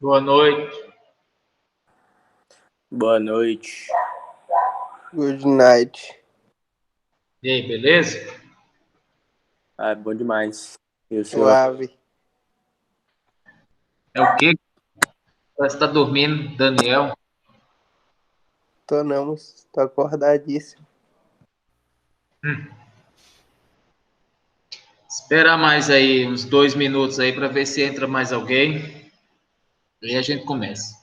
Boa noite. Boa noite. Good night. E aí, beleza? Bom demais. E o senhor? Suave. É o quê? Parece que tá dormindo, Daniel. Tô não, moço. Tô acordadíssimo. Esperar mais aí uns 2 minutos aí para ver se entra mais alguém. Aí a gente começa.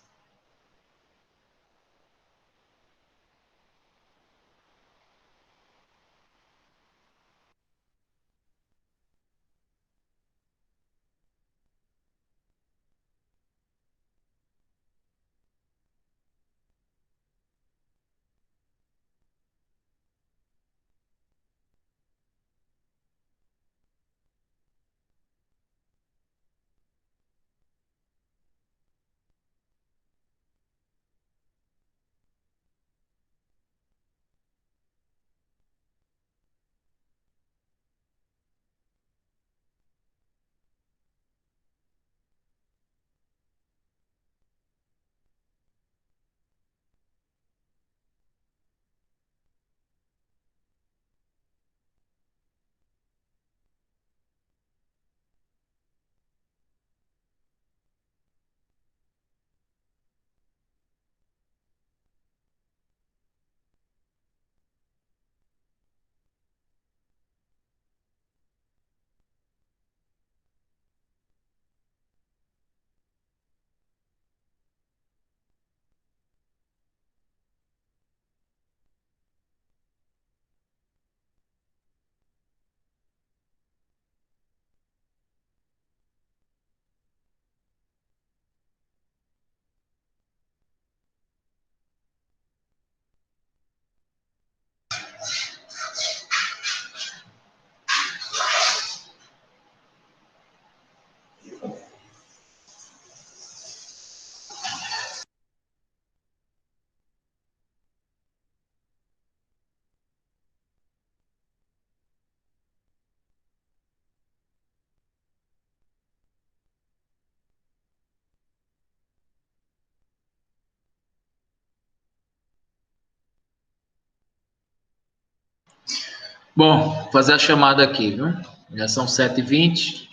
Bom, vou fazer a chamada aqui, viu? Já são 7h20.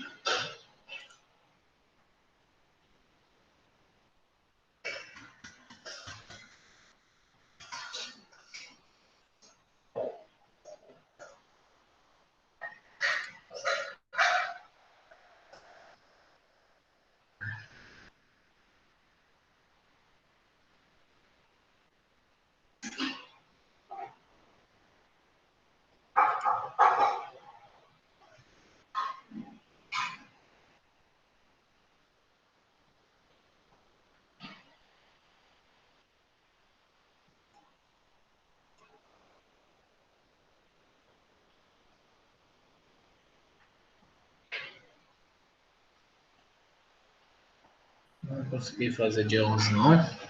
Não consegui fazer dia 11, não.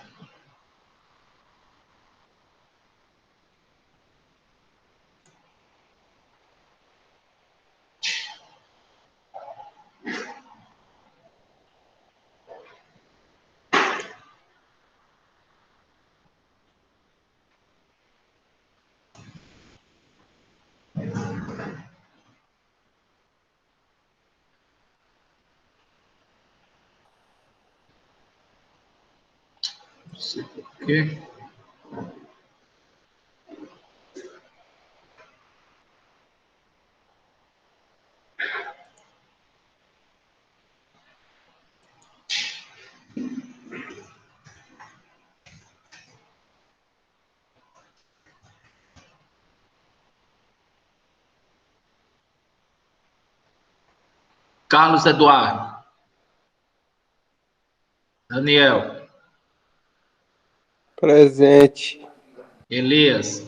Não sei por quê. Carlos Eduardo. Daniel. Presente. Elias.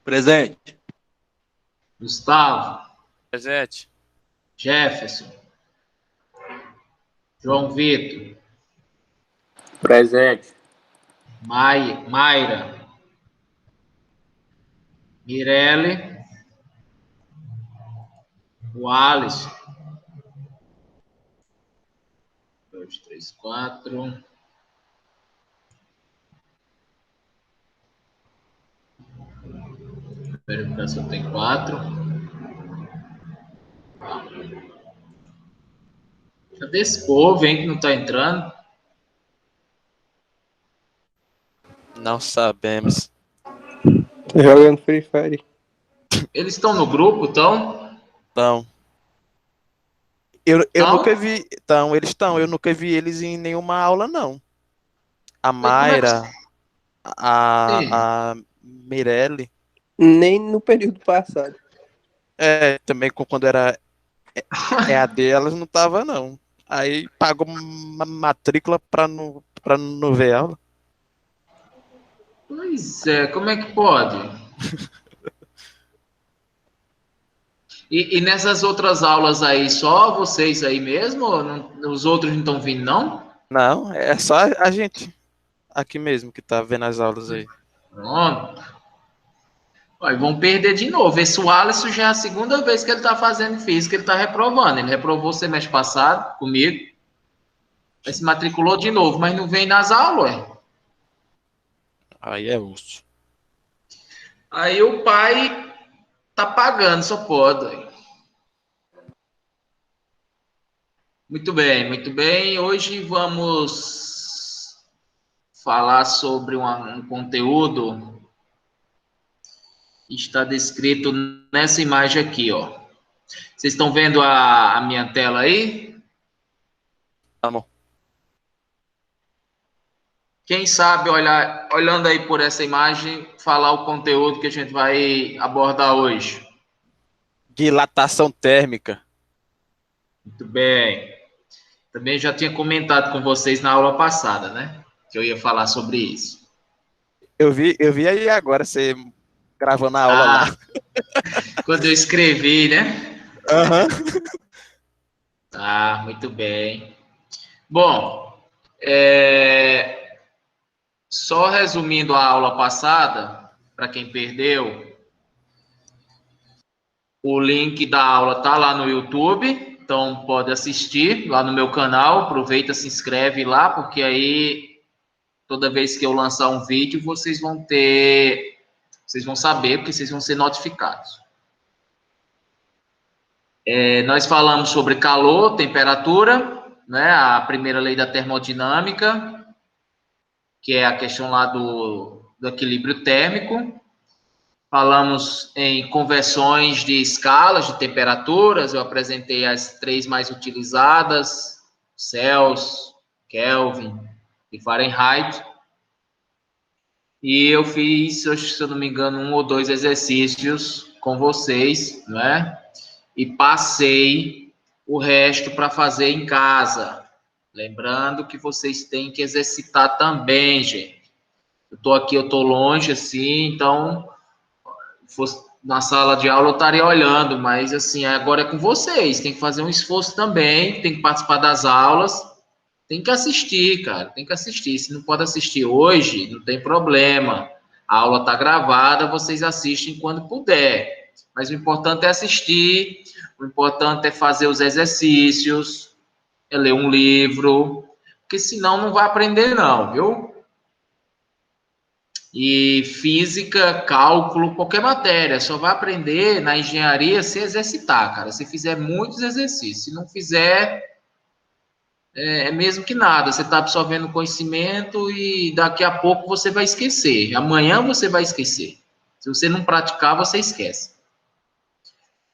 Presente. Gustavo. Presente. Jefferson. João Vitor. Presente. Mayra. Mirelle. O Alisson. 3, 4. Verificação tem 4. Cadê esse povo, hein, que não tá entrando? Não sabemos. Tô jogando Free Fire. Eles estão no grupo, então? Então, eu Então? nunca vi. Então, eles estão. Eu nunca vi eles em nenhuma aula, não. A Mas como é que... Mayra, a Mirelle. Nem no período passado. Também quando era EAD, elas não estavam, não. Aí pagou uma matrícula pra não ver aula. Pois é, como é que pode? E nessas outras aulas aí, só vocês aí mesmo? Ou os outros não estão vindo, não? Não, é só a gente aqui mesmo que tá vendo as aulas aí. Pronto. Olha, vão perder de novo. Esse Alisson já é a segunda vez que ele está fazendo física, ele está reprovando. Ele reprovou semestre passado comigo. Aí se matriculou de novo, mas não vem nas aulas. Aí é osso. Aí o pai tá pagando, só pode. Muito bem, muito bem. Hoje vamos falar sobre um conteúdo que está descrito nessa imagem aqui, ó. Vocês estão vendo a minha tela aí? Tá bom. Quem sabe olhando aí por essa imagem, falar o conteúdo que a gente vai abordar hoje. Dilatação térmica. Muito bem. Também já tinha comentado com vocês na aula passada, né? Que eu ia falar sobre isso. Eu vi aí agora você gravando a aula lá. Quando eu escrevi, né? Aham. Tá, muito bem. Bom, só resumindo a aula passada, para quem perdeu, o link da aula tá lá no YouTube, então pode assistir lá no meu canal, aproveita, se inscreve lá, porque aí toda vez que eu lançar um vídeo, vocês vão saber, porque vocês vão ser notificados. Nós falamos sobre calor, temperatura, né, a primeira lei da termodinâmica, que é a questão lá do equilíbrio térmico. Falamos em conversões de escalas de temperaturas, eu apresentei as 3 mais utilizadas, Celsius, Kelvin e Fahrenheit. E eu fiz, se eu não me engano, 1 ou 2 exercícios com vocês, né? E passei o resto para fazer em casa. Lembrando que vocês têm que exercitar também, gente. Eu tô longe, assim, então, na sala de aula eu estaria olhando, mas, assim, agora é com vocês. Tem que fazer um esforço também, tem que participar das aulas, tem que assistir, cara, tem que assistir. Se não pode assistir hoje, não tem problema. A aula está gravada, vocês assistem quando puder. Mas o importante é assistir, o importante é fazer os exercícios, é ler um livro, porque senão não vai aprender não, viu? E física, cálculo, qualquer matéria, só vai aprender na engenharia se exercitar, cara. Se fizer muitos exercícios, se não fizer, é mesmo que nada. Você está absorvendo conhecimento e daqui a pouco você vai esquecer. Amanhã você vai esquecer. Se você não praticar, você esquece.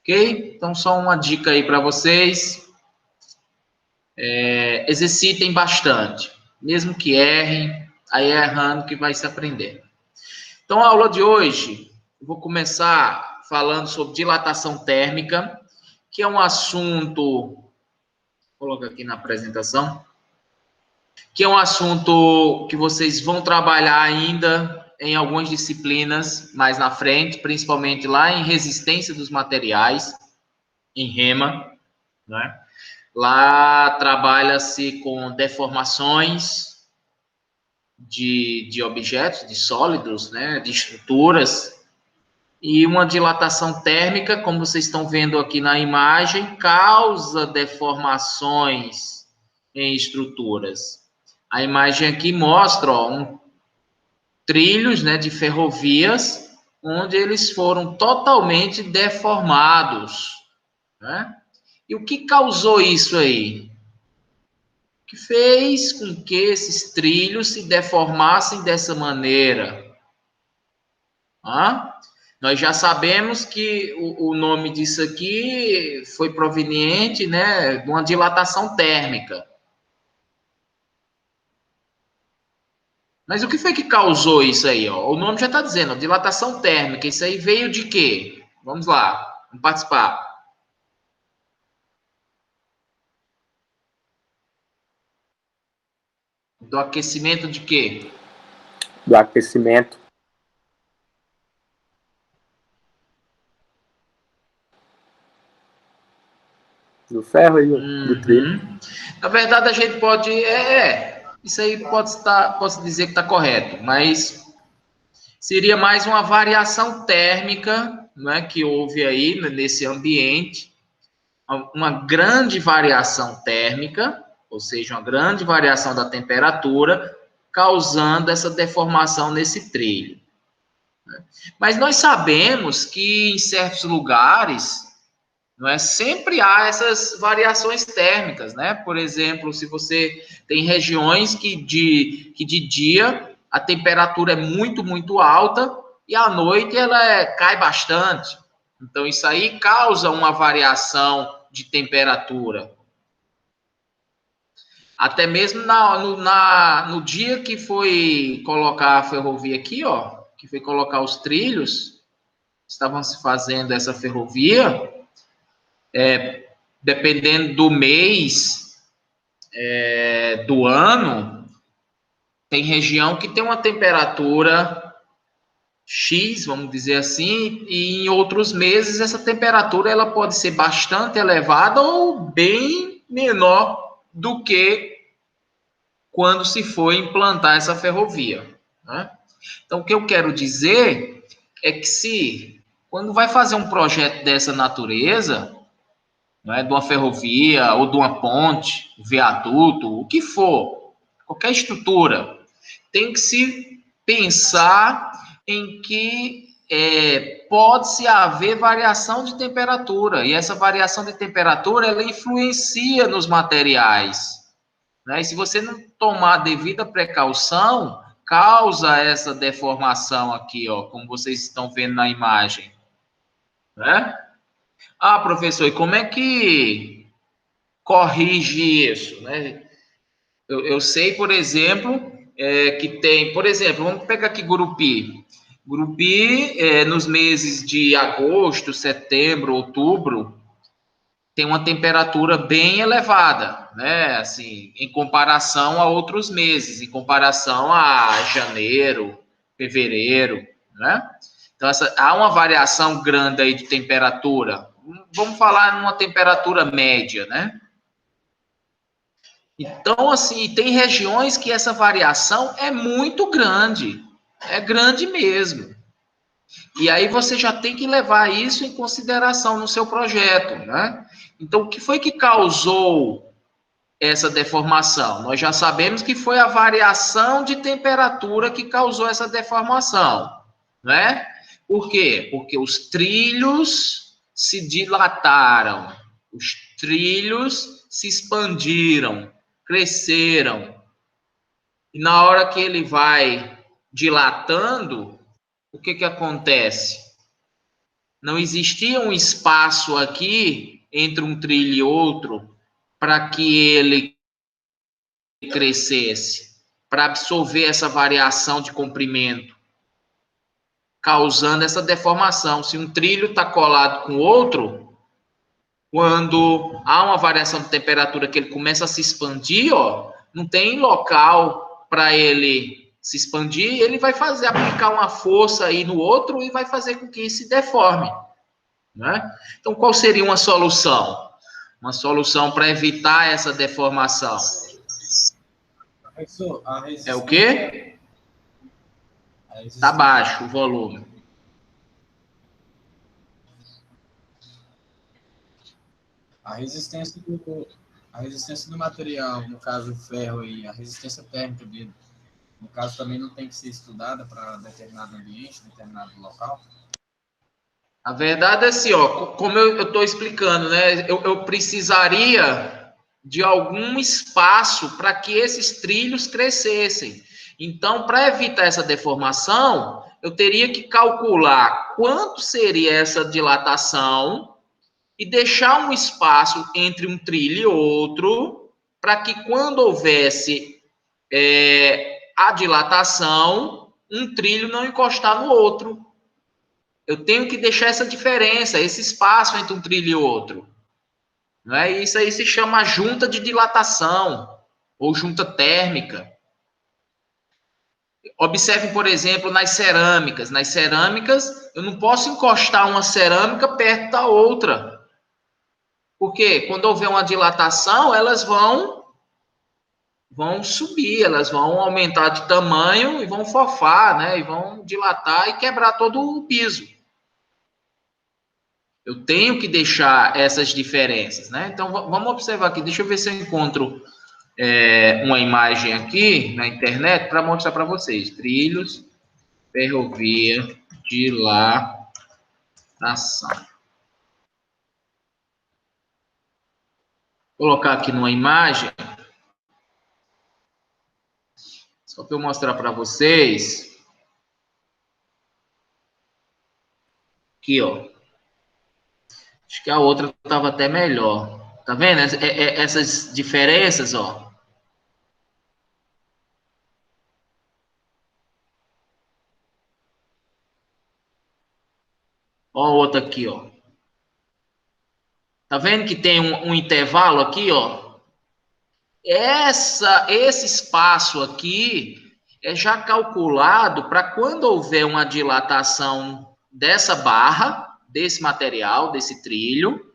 Ok? Então, só uma dica aí para vocês. Exercitem bastante. Mesmo que errem, aí é errando que vai se aprender. Então, a aula de hoje, eu vou começar falando sobre dilatação térmica, que é um assunto, vou colocar aqui na apresentação, que é um assunto que vocês vão trabalhar ainda em algumas disciplinas mais na frente, principalmente lá em resistência dos materiais, em REMA, né? Lá trabalha-se com deformações de objetos, de sólidos, né, de estruturas, e uma dilatação térmica, como vocês estão vendo aqui na imagem, causa deformações em estruturas. A imagem aqui mostra, ó, trilhos, né, de ferrovias, onde eles foram totalmente deformados, né? E o que causou isso aí? O que fez com que esses trilhos se deformassem dessa maneira? Nós já sabemos que o nome disso aqui foi proveniente, né, de uma dilatação térmica. Mas o que foi que causou isso aí? Ó? O nome já está dizendo, ó, dilatação térmica. Isso aí veio de quê? Vamos lá, vamos participar. Do aquecimento de quê? Do aquecimento. Do ferro e do trilho. Na verdade, a gente pode... isso aí pode dizer que está correto, mas seria mais uma variação térmica, né, que houve aí nesse ambiente, uma grande variação térmica, ou seja, uma grande variação da temperatura, causando essa deformação nesse trilho. Mas nós sabemos que em certos lugares, não é, sempre há essas variações térmicas, né? Por exemplo, se você tem regiões que de dia a temperatura é muito, muito alta e à noite ela cai bastante. Então, isso aí causa uma variação de temperatura. Até mesmo no dia que foi colocar a ferrovia aqui, ó, que foi colocar os trilhos, estavam se fazendo essa ferrovia, dependendo do mês, do ano, tem região que tem uma temperatura X, vamos dizer assim, e em outros meses essa temperatura ela pode ser bastante elevada ou bem menor do que quando se foi implantar essa ferrovia, né? Então, o que eu quero dizer é que quando vai fazer um projeto dessa natureza, né, de uma ferrovia ou de uma ponte, viaduto, o que for, qualquer estrutura, tem que se pensar em que pode-se haver variação de temperatura, e essa variação de temperatura, ela influencia nos materiais, né? E se você não tomar a devida precaução, causa essa deformação aqui, ó, como vocês estão vendo na imagem, né? Ah, professor, e como é que corrige isso, né? Eu sei, por exemplo, que tem, por exemplo, vamos pegar aqui Gurupi. Gurupi, nos meses de agosto, setembro, outubro, tem uma temperatura bem elevada, né? Assim, em comparação a outros meses, em comparação a janeiro, fevereiro, né? Então, há uma variação grande aí de temperatura. Vamos falar numa temperatura média, né? Então, assim, tem regiões que essa variação é muito grande, é grande mesmo. E aí você já tem que levar isso em consideração no seu projeto, né? Então, o que foi que causou essa deformação? Nós já sabemos que foi a variação de temperatura que causou essa deformação, né? Por quê? Porque os trilhos se dilataram, os trilhos se expandiram, cresceram. E na hora que ele vai dilatando, o que acontece? Não existia um espaço aqui entre um trilho e outro para que ele crescesse, para absorver essa variação de comprimento, causando essa deformação. Se um trilho está colado com outro, quando há uma variação de temperatura que ele começa a se expandir, ó, não tem local para ele se expandir, ele vai aplicar uma força aí no outro e vai fazer com que se deforme, né? Então, qual seria uma solução? Uma solução para evitar essa deformação? É o quê? Está baixo o volume. A resistência do A resistência do material, no caso o ferro e a resistência térmica dele, no caso também não tem que ser estudada para determinado ambiente, determinado local? A verdade é assim, ó, como eu estou explicando, né? Eu precisaria de algum espaço para que esses trilhos crescessem. Então, para evitar essa deformação, eu teria que calcular quanto seria essa dilatação e deixar um espaço entre um trilho e outro, para que quando houvesse a dilatação, um trilho não encostar no outro. Eu tenho que deixar essa diferença, esse espaço entre um trilho e outro. Não é? Isso aí se chama junta de dilatação ou junta térmica. Observe, por exemplo, nas cerâmicas. Nas cerâmicas, eu não posso encostar uma cerâmica perto da outra. Porque quando houver uma dilatação, elas vão subir, elas vão aumentar de tamanho e vão fofar, né? E vão dilatar e quebrar todo o piso. Eu tenho que deixar essas diferenças, né? Então, vamos observar aqui. Deixa eu ver se eu encontro uma imagem aqui na internet para mostrar para vocês. Trilhos, ferrovia, dilatação. Vou colocar aqui numa imagem. Só para eu mostrar para vocês. Aqui, ó. Acho que a outra estava até melhor. Tá vendo? Essas diferenças, ó. Ó a outra aqui, ó. Tá vendo que tem um intervalo aqui, ó? Esse espaço aqui é já calculado para quando houver uma dilatação dessa barra, desse material, desse trilho,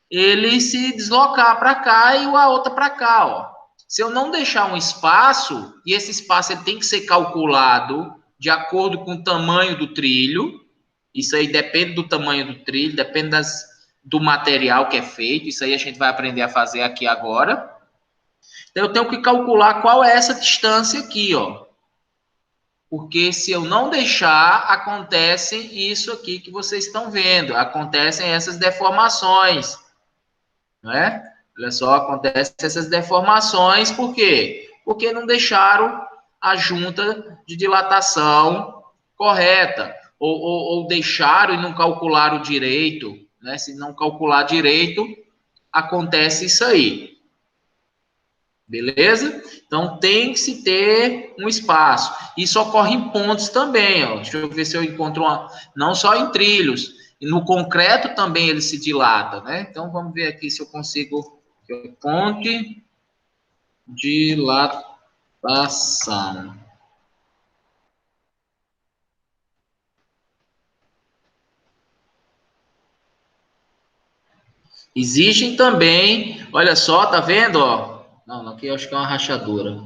ele se deslocar para cá e a outra para cá, ó. Se eu não deixar um espaço, e esse espaço ele tem que ser calculado de acordo com o tamanho do trilho, isso aí depende do tamanho do trilho, depende do material que é feito, isso aí a gente vai aprender a fazer aqui agora. Então, eu tenho que calcular qual é essa distância aqui, ó. Porque se eu não deixar, acontece isso aqui que vocês estão vendo. Acontecem essas deformações, não é? Olha só, acontecem essas deformações, por quê? Porque não deixaram a junta de dilatação correta. Ou deixaram e não calcularam direito, né? Se não calcular direito, acontece isso aí. Beleza? Então, tem que se ter um espaço. Isso ocorre em pontes também, ó. Deixa eu ver se eu encontro não só em trilhos, e no concreto também ele se dilata, né? Então, vamos ver aqui se eu consigo. Ponte, dilatação. Existem também, olha só, tá vendo, ó? Não, aqui eu acho que é uma rachadura.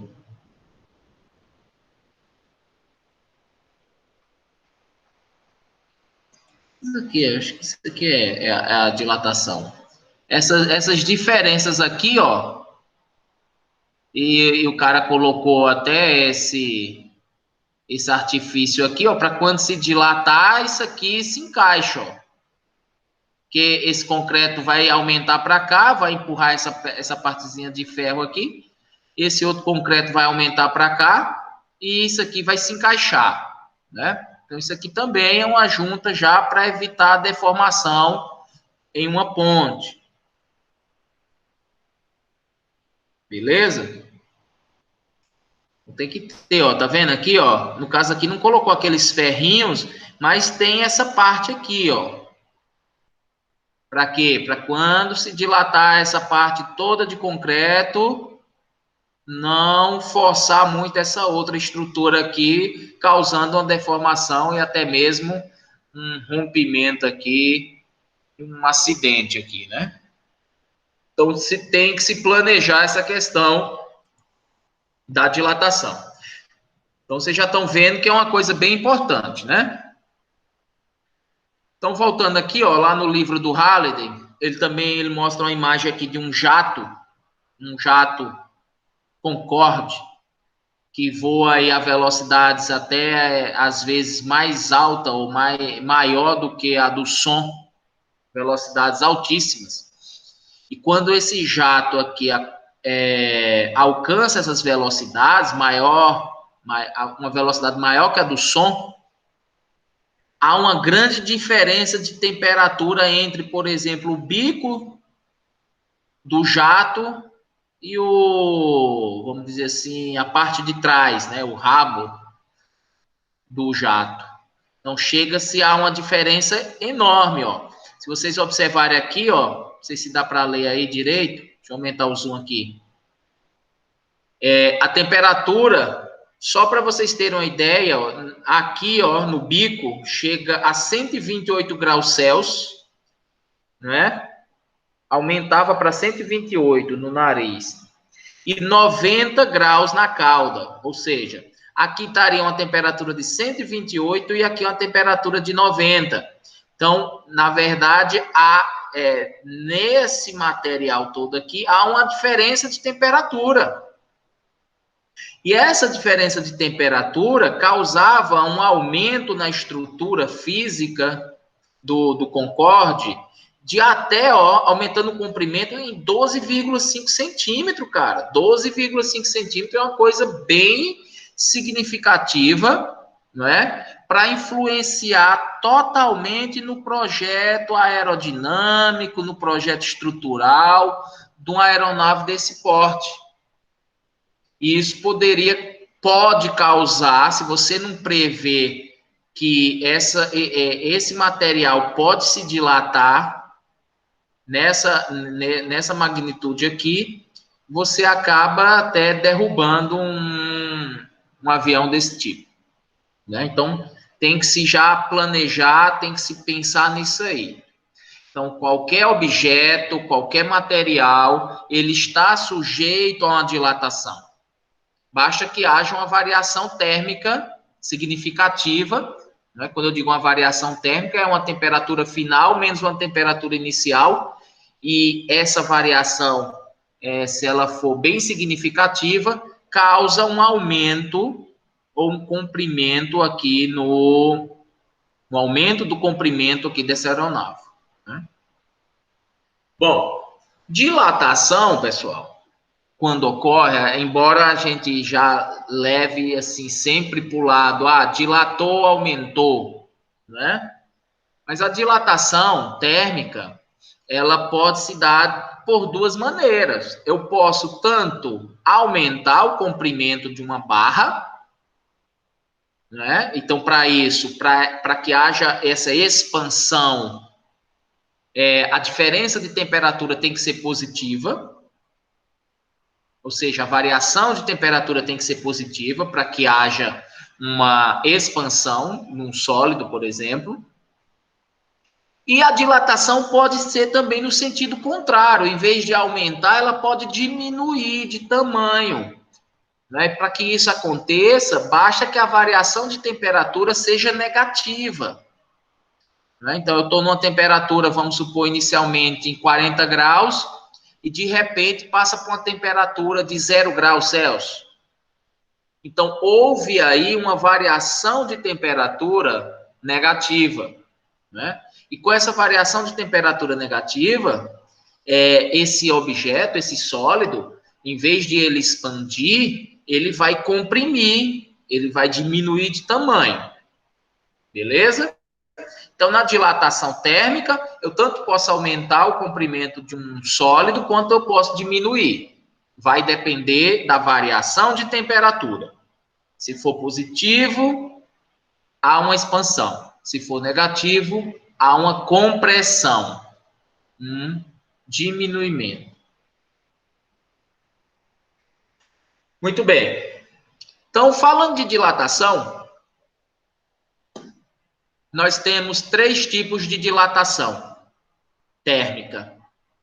Isso aqui, acho que isso aqui é a dilatação. Essas diferenças aqui, ó, e o cara colocou até esse artifício aqui, ó, para quando se dilatar, isso aqui se encaixa, ó. Que esse concreto vai aumentar para cá, vai empurrar essa partezinha de ferro aqui, esse outro concreto vai aumentar para cá, e isso aqui vai se encaixar, né? Então, isso aqui também é uma junta já para evitar a deformação em uma ponte. Beleza? Tem que ter, ó, tá vendo aqui, ó? No caso aqui não colocou aqueles ferrinhos, mas tem essa parte aqui, ó. Para quê? Para quando se dilatar essa parte toda de concreto, não forçar muito essa outra estrutura aqui, causando uma deformação e até mesmo um rompimento aqui, um acidente aqui, né? Então, se tem que se planejar essa questão da dilatação. Então, vocês já estão vendo que é uma coisa bem importante, né? Então, voltando aqui, ó, lá no livro do Halliday, ele mostra uma imagem aqui de um jato, um jato Concorde, que voa aí a velocidades até, às vezes, mais alta ou maior do que a do som, velocidades altíssimas. E quando esse jato aqui alcança essas velocidades, uma velocidade maior que a do som, há uma grande diferença de temperatura entre, por exemplo, o bico do jato e vamos dizer assim, a parte de trás, né, o rabo do jato. Então, chega-se a uma diferença enorme, ó. Se vocês observarem aqui, ó, não sei se dá para ler aí direito, deixa eu aumentar o zoom aqui. A temperatura, só para vocês terem uma ideia, ó, aqui, ó, no bico, chega a 128 graus Celsius, né? Aumentava para 128 no nariz e 90 graus na cauda, ou seja, aqui estaria uma temperatura de 128 e aqui uma temperatura de 90. Então, na verdade, nesse material todo aqui, há uma diferença de temperatura. E essa diferença de temperatura causava um aumento na estrutura física do Concorde, de até, ó, aumentando o comprimento em 12,5 centímetros, cara. 12,5 centímetros é uma coisa bem significativa, não é? Para influenciar totalmente no projeto aerodinâmico, no projeto estrutural de uma aeronave desse porte. E isso pode causar, se você não prevê que esse material pode se dilatar nessa magnitude aqui, você acaba até derrubando um avião desse tipo, né? Então, tem que se já planejar, tem que se pensar nisso aí. Então, qualquer objeto, qualquer material, ele está sujeito a uma dilatação. Basta que haja uma variação térmica significativa, né? Quando eu digo uma variação térmica, é uma temperatura final menos uma temperatura inicial, e essa variação, se ela for bem significativa, causa um aumento ou um comprimento aqui um aumento do comprimento aqui dessa aeronave, né? Bom, dilatação, pessoal, quando ocorre, embora a gente já leve assim sempre para o lado, dilatou, aumentou, né? Mas a dilatação térmica, ela pode se dar por duas maneiras. Eu posso tanto aumentar o comprimento de uma barra, né? Então, para isso, para que haja essa expansão, a diferença de temperatura tem que ser positiva, ou seja, a variação de temperatura tem que ser positiva para que haja uma expansão num sólido, por exemplo. E a dilatação pode ser também no sentido contrário. Em vez de aumentar, ela pode diminuir de tamanho, né? Para que isso aconteça, basta que a variação de temperatura seja negativa, né? Então, eu estou numa temperatura, vamos supor, inicialmente em 40 graus, e de repente passa por uma temperatura de 0 graus Celsius. Então, houve aí uma variação de temperatura negativa, né? E com essa variação de temperatura negativa, esse objeto, esse sólido, em vez de ele expandir, ele vai comprimir, ele vai diminuir de tamanho. Beleza? Então, na dilatação térmica, eu tanto posso aumentar o comprimento de um sólido, quanto eu posso diminuir. Vai depender da variação de temperatura. Se for positivo, há uma expansão. Se for negativo, há uma compressão, diminuimento. Muito bem. Então, falando de dilatação, nós temos 3 tipos de dilatação térmica,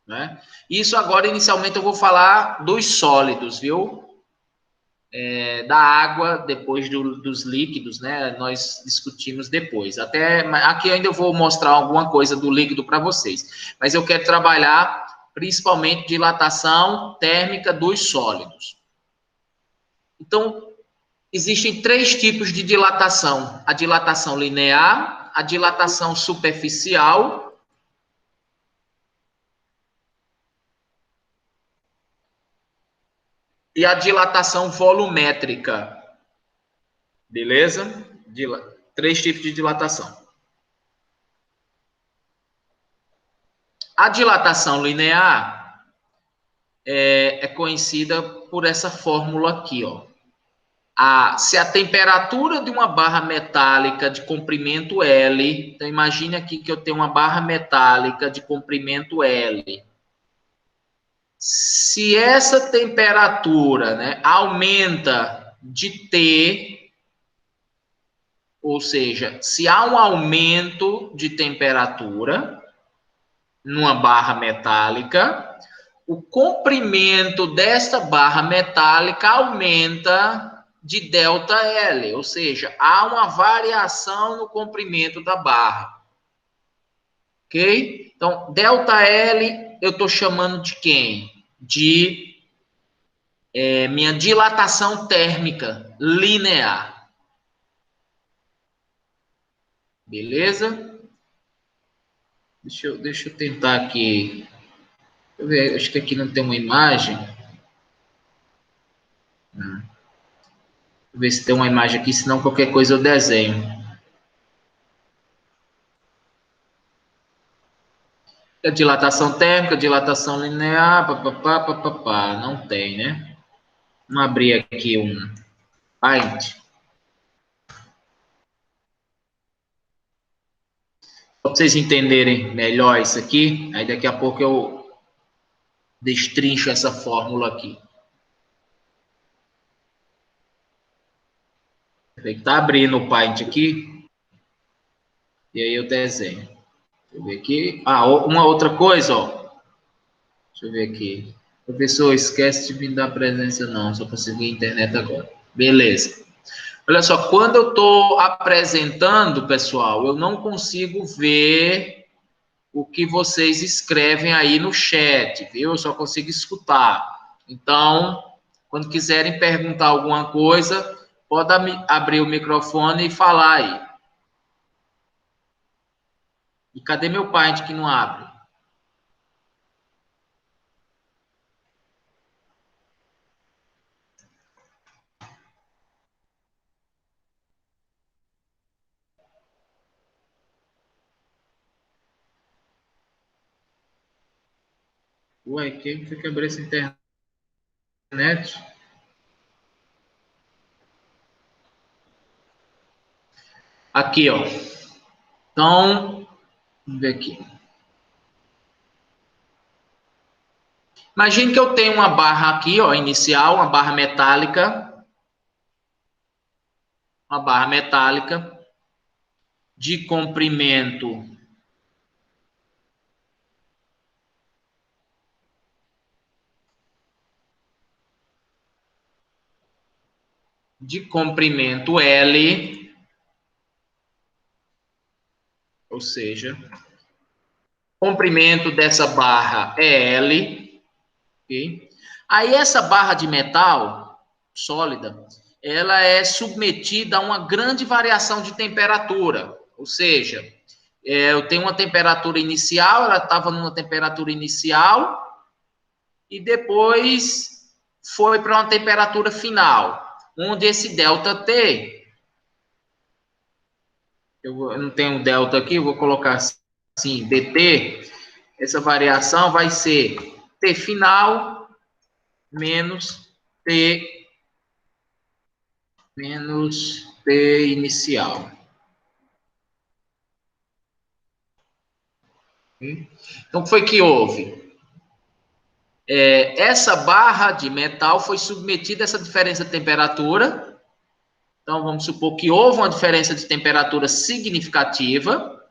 né? Isso agora, inicialmente, eu vou falar dos sólidos, viu? Da água, depois dos líquidos, né? Nós discutimos depois. Até aqui ainda eu vou mostrar alguma coisa do líquido para vocês. Mas eu quero trabalhar principalmente dilatação térmica dos sólidos. Então, existem 3 tipos de dilatação: a dilatação linear, a dilatação superficial e a dilatação volumétrica. Beleza? 3 tipos de dilatação. A dilatação linear é conhecida por essa fórmula aqui, ó. Se a temperatura de uma barra metálica de comprimento L, então imagine aqui que eu tenho uma barra metálica de comprimento L. Se essa temperatura, né, aumenta de T, ou seja, se há um aumento de temperatura numa barra metálica, o comprimento desta barra metálica aumenta de ΔL, ou seja, há uma variação no comprimento da barra. Ok? Então, ΔL eu estou chamando de quem? De minha dilatação térmica linear. Beleza? Deixa eu tentar aqui. Deixa eu ver, acho que aqui não tem uma imagem. Deixa eu ver se tem uma imagem aqui, senão qualquer coisa eu desenho. A dilatação térmica, dilatação linear, papapá. Não tem, né? Vamos abrir aqui um Paint. Só para vocês entenderem melhor isso aqui, aí daqui a pouco eu destrincho essa fórmula aqui. Está abrindo o Paint aqui. E aí eu desenho. Deixa eu ver aqui. Uma outra coisa, ó. Deixa eu ver aqui. Professor, esquece de me dar presença não, só consegui a internet agora. Beleza. Olha só, quando eu estou apresentando, pessoal, eu não consigo ver o que vocês escrevem aí no chat, viu? Eu só consigo escutar. Então, quando quiserem perguntar alguma coisa, pode abrir o microfone e falar aí. E cadê meu Paint que não abre? Ué, quem foi que abriu essa internet? Aqui, ó. Então, vamos ver aqui. Imagine que eu tenho uma barra aqui, ó, inicial, uma barra metálica. Uma barra metálica de comprimento L, ou seja, comprimento dessa barra é L, ok? Aí essa barra de metal sólida, ela é submetida a uma grande variação de temperatura, ou seja, eu tenho uma temperatura inicial, ela estava numa temperatura inicial e depois foi para uma temperatura final, onde esse ΔT, eu não tenho delta aqui, eu vou colocar assim, dt, essa variação vai ser T final menos T inicial. Então, o que foi que houve? Essa barra de metal foi submetida a essa diferença de temperatura. Então, vamos supor que houve uma diferença de temperatura significativa.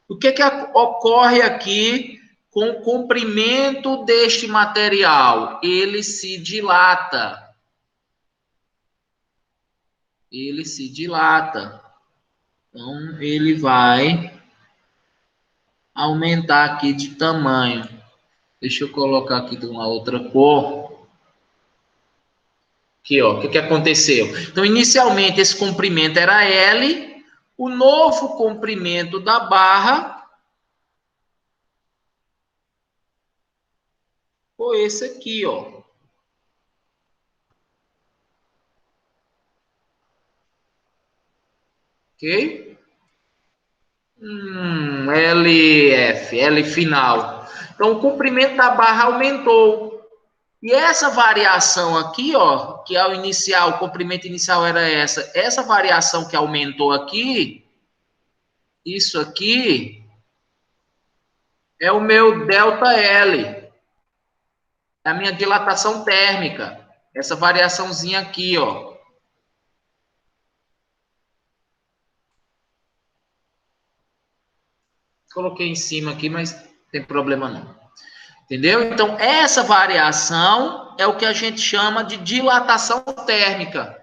O que ocorre aqui com o comprimento deste material? Ele se dilata. Ele se dilata. Então, ele vai aumentar aqui de tamanho. Deixa eu colocar aqui de uma outra cor. Aqui, ó, o que aconteceu? Então, inicialmente, esse comprimento era L, o novo comprimento da barra foi esse aqui, ó. Ok? LF, L final. Então, o comprimento da barra aumentou. E essa variação aqui, ó, que ao inicial, o comprimento inicial era essa variação que aumentou aqui, isso aqui, é o meu ΔL, é a minha dilatação térmica, essa variaçãozinha aqui, ó. Coloquei em cima aqui, mas não tem problema não. Entendeu? Então, essa variação é o que a gente chama de dilatação térmica.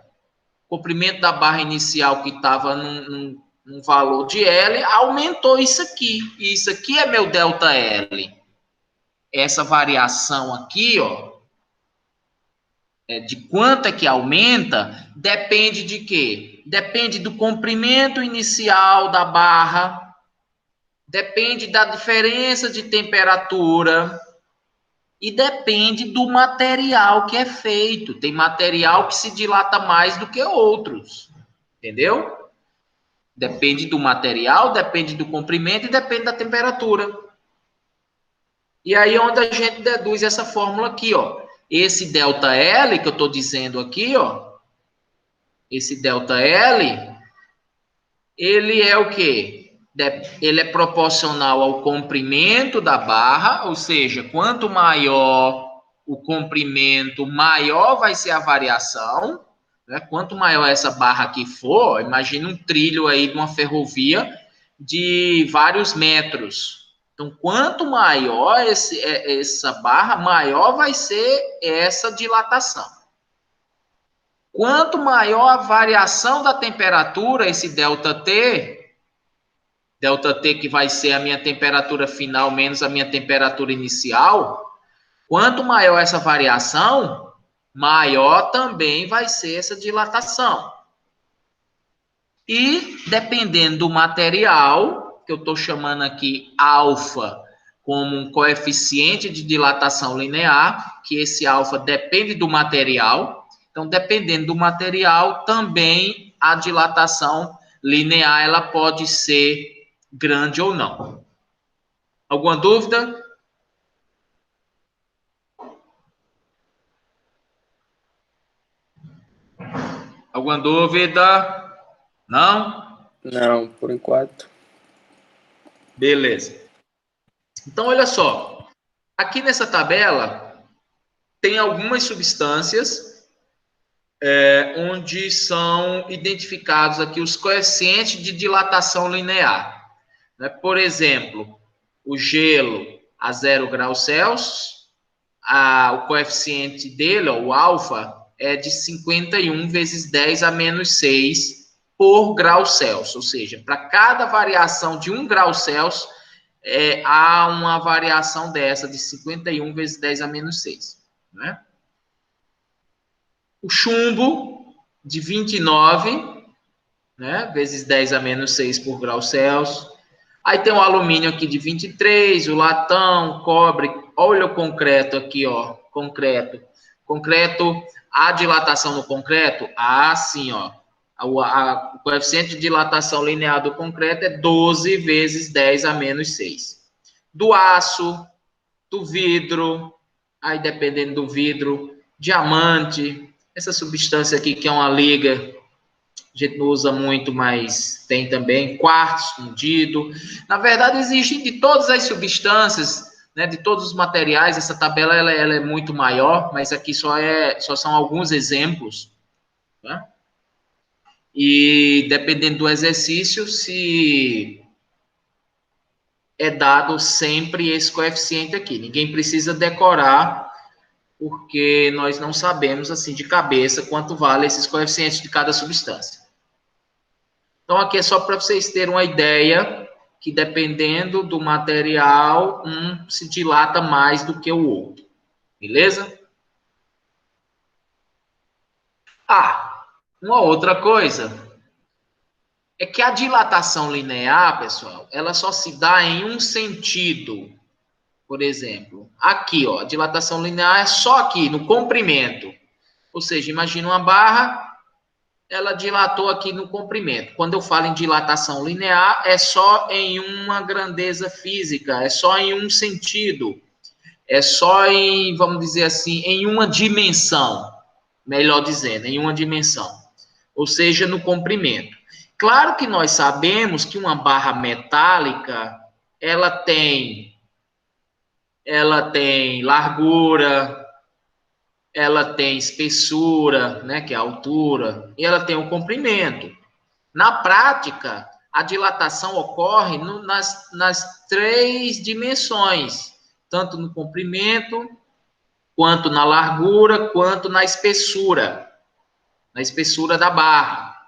O comprimento da barra inicial que estava num valor de L aumentou isso aqui. E isso aqui é meu ΔL. Essa variação aqui, ó, de quanto é que aumenta, depende de quê? Depende do comprimento inicial da barra, depende da diferença de temperatura, e depende do material que é feito. Tem material que se dilata mais do que outros. Entendeu? Depende do material, depende do comprimento e depende da temperatura. E aí onde a gente deduz essa fórmula aqui, ó. Esse ΔL que eu estou dizendo aqui, ó. Esse ΔL, ele é o quê? Ele é proporcional ao comprimento da barra, ou seja, quanto maior o comprimento, maior vai ser a variação, né? Quanto maior essa barra aqui for, imagina um trilho aí de uma ferrovia de vários metros. Então, quanto maior essa barra, maior vai ser essa dilatação. Quanto maior a variação da temperatura, esse ΔT que vai ser a minha temperatura final menos a minha temperatura inicial, quanto maior essa variação, maior também vai ser essa dilatação. E dependendo do material, que eu estou chamando aqui alfa como um coeficiente de dilatação linear, que esse alfa depende do material. Então, dependendo do material, também a dilatação linear ela pode ser grande ou não. Alguma dúvida? Alguma dúvida? Não? Não, por enquanto. Beleza. Então, olha só. Aqui nessa tabela, tem algumas substâncias onde são identificados aqui os coeficientes de dilatação linear. Né? Por exemplo, o gelo a 0 graus Celsius, o coeficiente dele, ó, o alfa, é de 51 vezes 10 a menos 6 por grau Celsius. Ou seja, para cada variação de 1 grau Celsius, há uma variação dessa de 51 vezes 10 a menos 6. Né? O chumbo, de 29, né, vezes 10 a menos 6 por grau Celsius. Aí tem o alumínio aqui de 23, o latão, cobre. Olha o concreto aqui, ó, concreto. Concreto, a dilatação no concreto, sim, ó. O coeficiente de dilatação linear do concreto é 12 vezes 10 a menos 6. Do aço, do vidro, aí dependendo do vidro, diamante, essa substância aqui que é uma liga, a gente não usa muito, mas tem também quartzo fundido. Na verdade, existem de todas as substâncias, né, de todos os materiais, essa tabela ela é muito maior, mas aqui só são alguns exemplos. Né? E dependendo do exercício, se é dado sempre esse coeficiente aqui. Ninguém precisa decorar, porque nós não sabemos assim de cabeça quanto vale esses coeficientes de cada substância. Então, aqui é só para vocês terem uma ideia que dependendo do material, um se dilata mais do que o outro. Beleza? Ah, uma outra coisa é que a dilatação linear, pessoal, ela só se dá em um sentido. Por exemplo, aqui, ó, a dilatação linear é só aqui, no comprimento. Ou seja, imagina uma barra, ela dilatou aqui no comprimento. Quando eu falo em dilatação linear, é só em uma grandeza física, é só em um sentido, é só em, vamos dizer assim, em uma dimensão, melhor dizendo, em uma dimensão. Ou seja, no comprimento. Claro que nós sabemos que uma barra metálica, ela tem largura, ela tem espessura, né, que é a altura, e ela tem o comprimento. Na prática, a dilatação ocorre nas três dimensões, tanto no comprimento, quanto na largura, quanto na espessura da barra.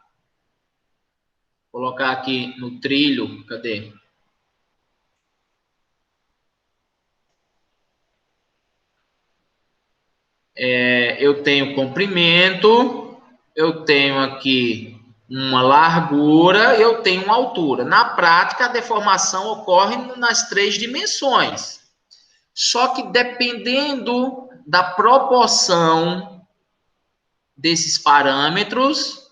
Vou colocar aqui no trilho, cadê? Eu tenho comprimento, eu tenho aqui uma largura, eu tenho uma altura. Na prática, a deformação ocorre nas três dimensões. Só que dependendo da proporção desses parâmetros,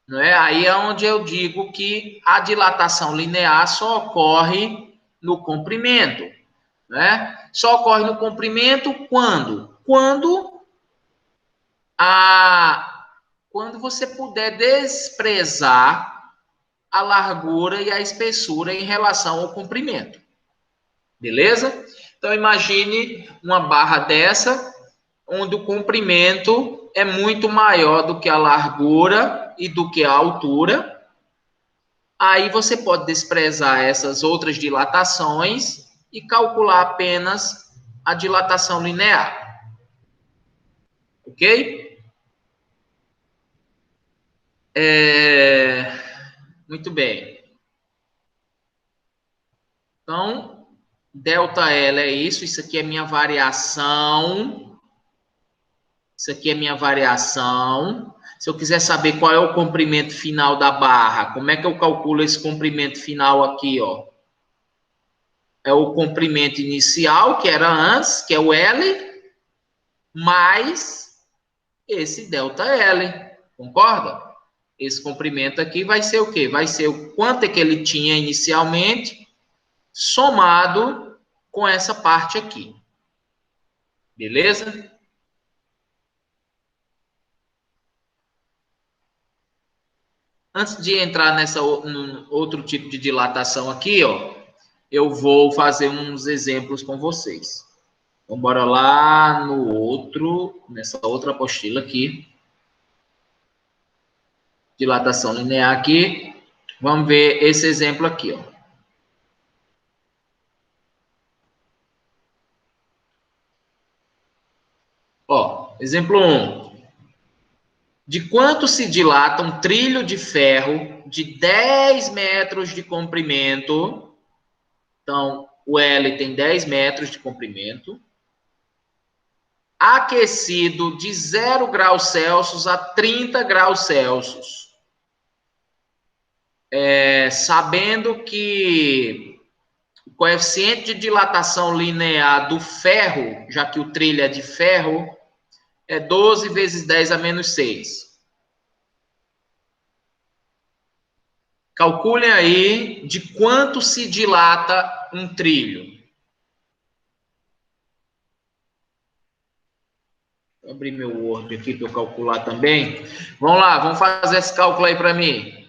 não é? Aí é onde eu digo que a dilatação linear só ocorre no comprimento, né? Só ocorre no comprimento quando? Quando você puder desprezar a largura e a espessura em relação ao comprimento. Beleza? Então, imagine uma barra dessa, onde o comprimento é muito maior do que a largura e do que a altura. Aí você pode desprezar essas outras dilatações e calcular apenas a dilatação linear. Ok? Muito bem. Então, ΔL é isso. Isso aqui é minha variação. Isso aqui é minha variação. Se eu quiser saber qual é o comprimento final da barra, como é que eu calculo esse comprimento final aqui, ó? É o comprimento inicial, que era antes, que é o L, mais esse ΔL. Concorda? Esse comprimento aqui vai ser o quê? Vai ser o quanto é que ele tinha inicialmente, somado com essa parte aqui. Beleza? Antes de entrar num outro tipo de dilatação aqui, ó, eu vou fazer uns exemplos com vocês. Então, bora lá nessa outra apostila aqui. Dilatação linear aqui. Vamos ver esse exemplo aqui, ó. Ó, exemplo 1. De quanto se dilata um trilho de ferro de 10 metros de comprimento? Então, o L tem 10 metros de comprimento. Aquecido de 0 graus Celsius a 30 graus Celsius. Sabendo que o coeficiente de dilatação linear do ferro, já que o trilho é de ferro, é 12 vezes 10 a menos 6. Calculem aí de quanto se dilata um trilho. Vou abrir meu Word aqui para eu calcular também. Vamos lá, vamos fazer esse cálculo aí para mim.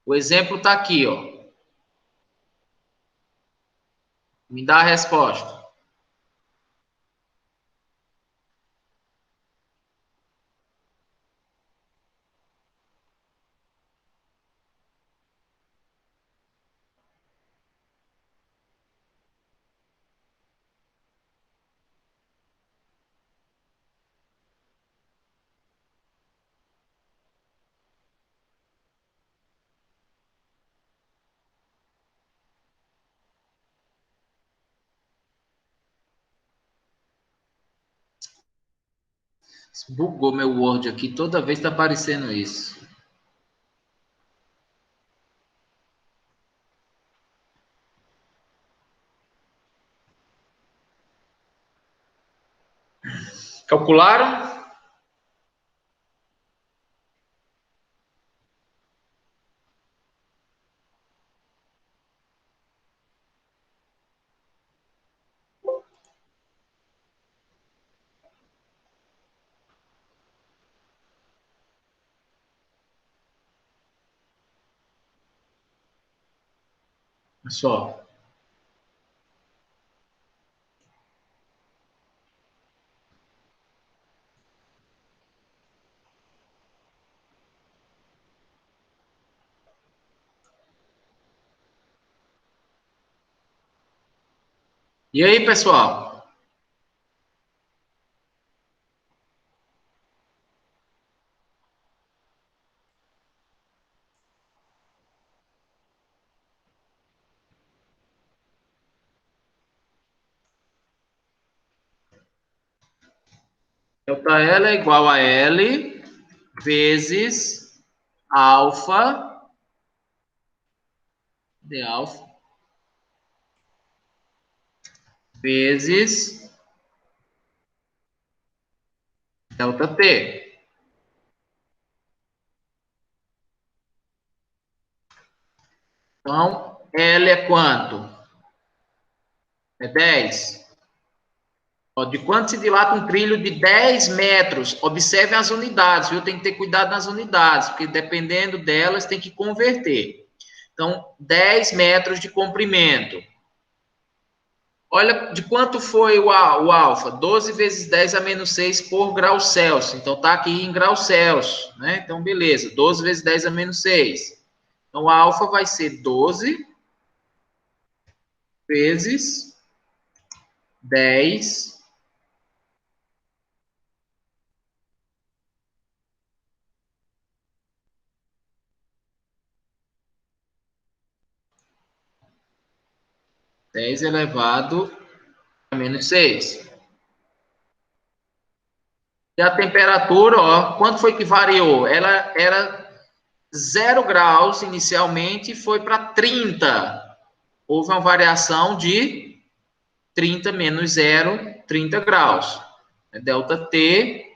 O exemplo está aqui, ó. Me dá a resposta. Bugou meu Word aqui, toda vez tá aparecendo isso. Calcularam? Só. E aí, pessoal? Delta L é igual a L vezes alfa de alfa vezes delta T. Então, L é quanto? É 10. Ó, de quanto se dilata um trilho de 10 metros? Observem as unidades, viu? Tem que ter cuidado nas unidades, porque dependendo delas tem que converter. Então, 10 metros de comprimento. Olha de quanto foi o alfa? 12 vezes 10 a menos 6 por grau Celsius. Então, está aqui em grau Celsius, né? Então, beleza. 12 vezes 10 a menos 6. Então, o alfa vai ser 12 vezes 10 10 elevado a menos 6. E a temperatura, ó, quanto foi que variou? Ela era 0 graus inicialmente e foi para 30. Houve uma variação de 30 menos 0, 30 graus. Delta T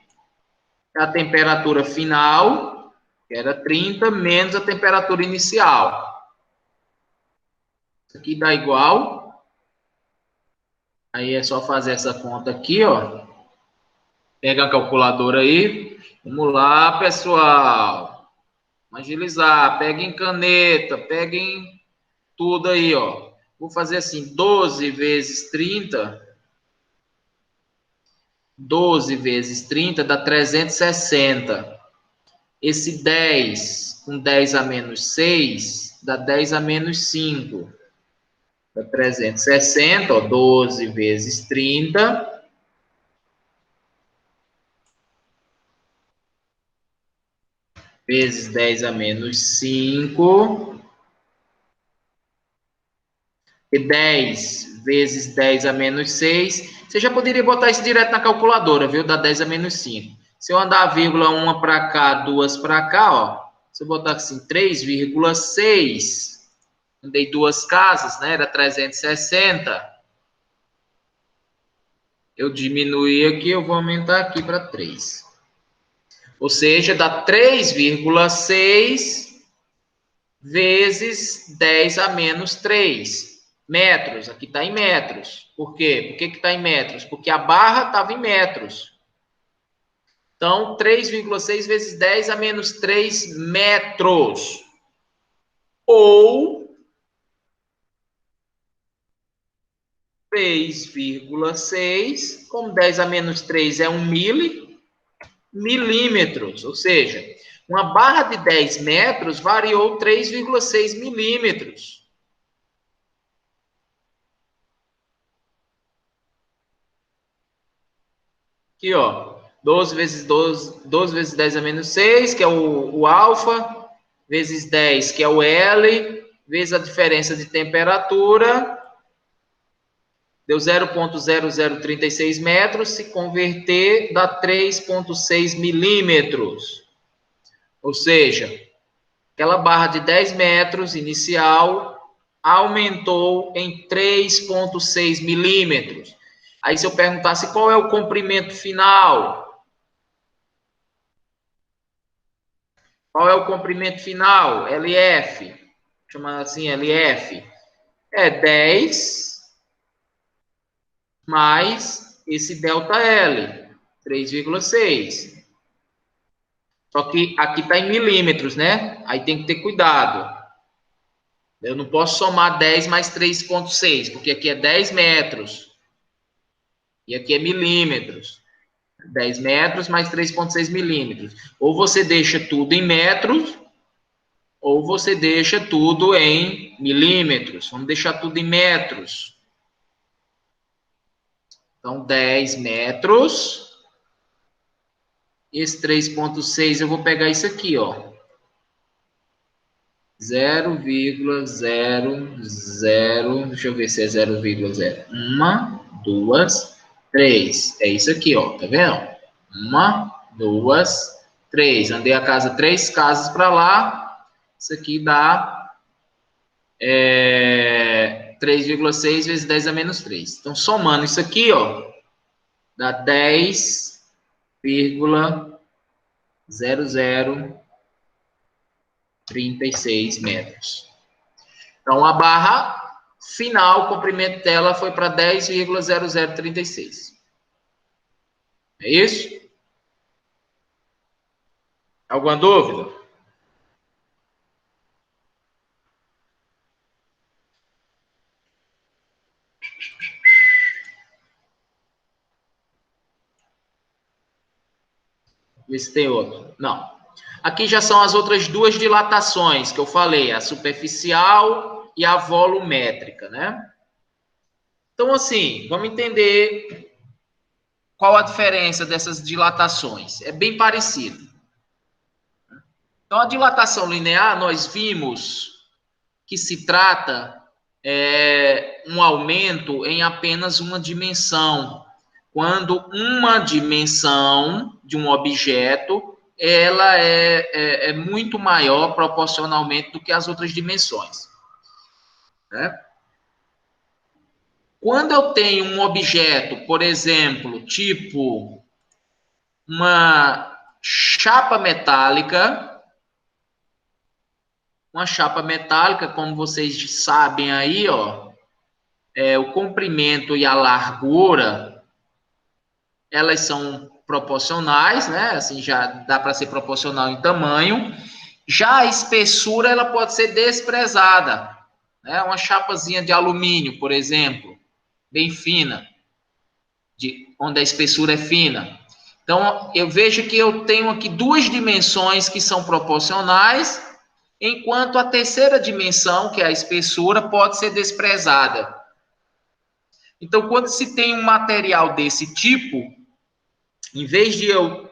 é a temperatura final, que era 30, menos a temperatura inicial. Isso aqui dá igual. Aí é só fazer essa conta aqui, ó. Pega a calculadora aí. Vamos lá, pessoal. Agilizar. Peguem caneta, peguem tudo aí, ó. Vou fazer assim, 12 vezes 30. 12 vezes 30 dá 360. Esse 10 com 10 a menos 6 dá 10 a menos 5. Dá 360, ó, 12 vezes 30. Vezes 10 a menos 5. E 10 vezes 10 a menos 6. Você já poderia botar isso direto na calculadora, viu? Dá 10 a menos 5. Se eu andar a vírgula, uma para cá, duas para cá, ó. Se eu botar assim, 3,6. Andei duas casas, né? Era 360. Eu diminuí aqui, eu vou aumentar aqui para 3. Ou seja, dá 3,6 vezes 10 a menos 3 metros. Aqui está em metros. Por quê? Por que está em metros? Porque a barra estava em metros. Então, 3,6 vezes 10 a menos 3 metros. Ou 3,6, como 10 a menos 3 é 1 milímetros. Ou seja, uma barra de 10 metros variou 3,6 milímetros. Aqui, ó. 12 vezes 10 a menos 6, que é o alfa, vezes 10, que é o L, vezes a diferença de temperatura, Deu 0,0036 metros, se converter, dá 3,6 milímetros. Ou seja, aquela barra de 10 metros inicial aumentou em 3,6 milímetros. Aí, se eu perguntasse qual é o comprimento final, qual é o comprimento final? LF, chamando assim, LF, é 10 mais esse ΔL, 3,6. Só que aqui está em milímetros, né? Aí tem que ter cuidado. Eu não posso somar 10 mais 3,6, porque aqui é 10 metros. E aqui é milímetros. 10 metros mais 3,6 milímetros. Ou você deixa tudo em metros, ou você deixa tudo em milímetros. Vamos deixar tudo em metros. Então, 10 metros. Esse 3,6 eu vou pegar isso aqui, ó. 0,00, deixa eu ver se é 0,0. 1, 2, 3. É isso aqui, ó, tá vendo? 1, 2, 3. Andei a casa 3 casas para lá. Isso aqui dá 3,6 vezes 10 a menos 3. Então, somando isso aqui, ó, dá 10,0036 metros. Então, a barra final, o comprimento dela foi para 10,0036. É isso? Alguma dúvida? Vê se tem outro. Não. Aqui já são as outras duas dilatações que eu falei, a superficial e a volumétrica, né? Então, assim, vamos entender qual a diferença dessas dilatações. É bem parecido. Então, a dilatação linear, nós vimos que se trata um aumento em apenas uma dimensão. Quando uma dimensão de um objeto ela é muito maior proporcionalmente do que as outras dimensões. Né? Quando eu tenho um objeto, por exemplo, tipo uma chapa metálica, como vocês sabem aí, ó, o comprimento e a largura, elas são proporcionais, né? Assim, já dá para ser proporcional em tamanho. Já a espessura, ela pode ser desprezada, né? Uma chapazinha de alumínio, por exemplo, bem fina, onde a espessura é fina. Então, eu vejo que eu tenho aqui duas dimensões que são proporcionais, enquanto a terceira dimensão, que é a espessura, pode ser desprezada. Então, quando se tem um material desse tipo, em vez de eu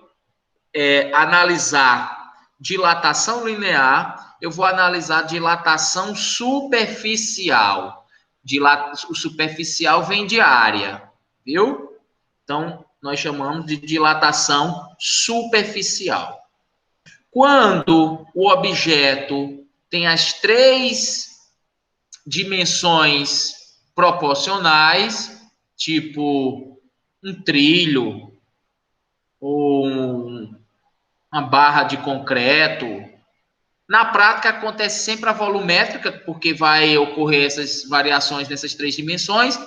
analisar dilatação linear, eu vou analisar dilatação superficial. O superficial vem de área, viu? Então, nós chamamos de dilatação superficial. Quando o objeto tem as três dimensões proporcionais, tipo um trilho ou uma barra de concreto, na prática acontece sempre a volumétrica, porque vai ocorrer essas variações nessas três dimensões,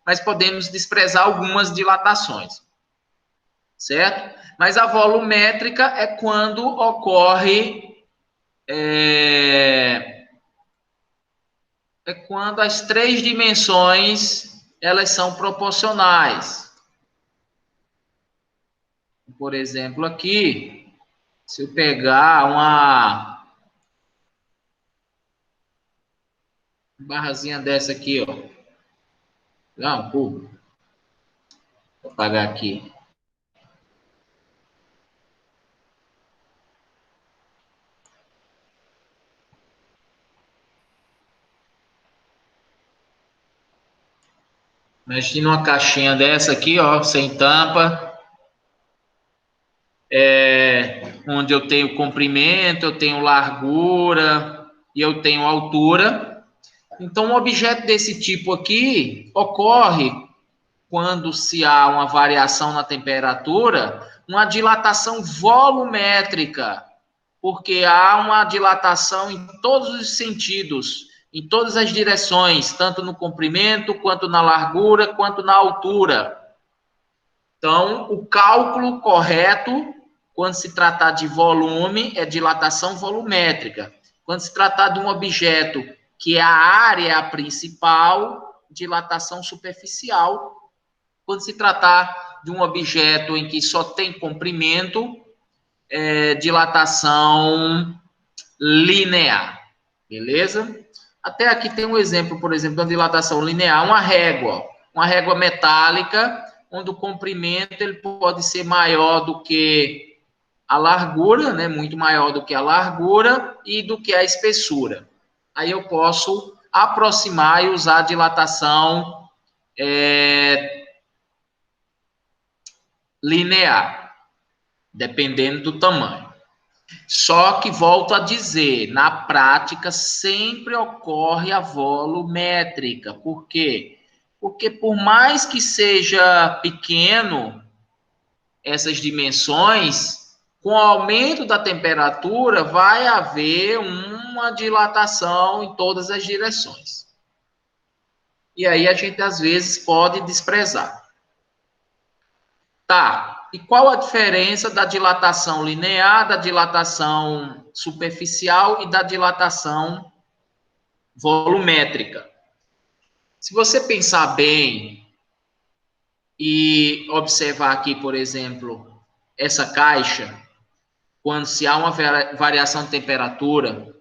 mas podemos desprezar algumas dilatações, certo? Mas a volumétrica é quando ocorre quando as três dimensões elas são proporcionais. Por exemplo, aqui, se eu pegar uma barrazinha dessa aqui, ó, não, cubo, vou apagar aqui. Imagina uma caixinha dessa aqui, ó, sem tampa, onde eu tenho comprimento, eu tenho largura e eu tenho altura. Então, um objeto desse tipo aqui ocorre quando se há uma variação na temperatura, uma dilatação volumétrica, porque há uma dilatação em todos os sentidos, em todas as direções, tanto no comprimento, quanto na largura, quanto na altura. Então, o cálculo correto, quando se tratar de volume, é dilatação volumétrica. Quando se tratar de um objeto que a área é a principal, dilatação superficial. Quando se tratar de um objeto em que só tem comprimento, dilatação linear. Beleza? Até aqui tem um exemplo, por exemplo, da dilatação linear, uma régua metálica, onde o comprimento ele pode ser maior do que a largura, né? Muito maior do que a largura e do que a espessura. Aí eu posso aproximar e usar a dilatação linear, dependendo do tamanho. Só que, volto a dizer, na prática sempre ocorre a volumétrica. Por quê? Porque por mais que seja pequeno essas dimensões, com o aumento da temperatura vai haver uma dilatação em todas as direções. E aí a gente às vezes pode desprezar. Tá, e qual a diferença da dilatação linear, da dilatação superficial e da dilatação volumétrica? Se você pensar bem e observar aqui, por exemplo, essa caixa, quando se há uma variação de temperatura,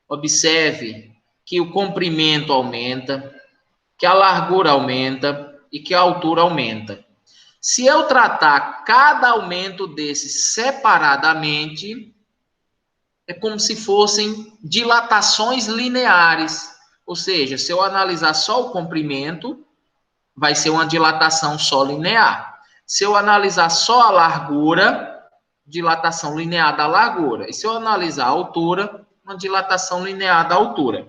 observe que o comprimento aumenta, que a largura aumenta e que a altura aumenta. Se eu tratar cada aumento desses separadamente, é como se fossem dilatações lineares. Ou seja, se eu analisar só o comprimento, vai ser uma dilatação só linear. Se eu analisar só a largura, dilatação linear da largura. E se eu analisar a altura, uma dilatação linear da altura.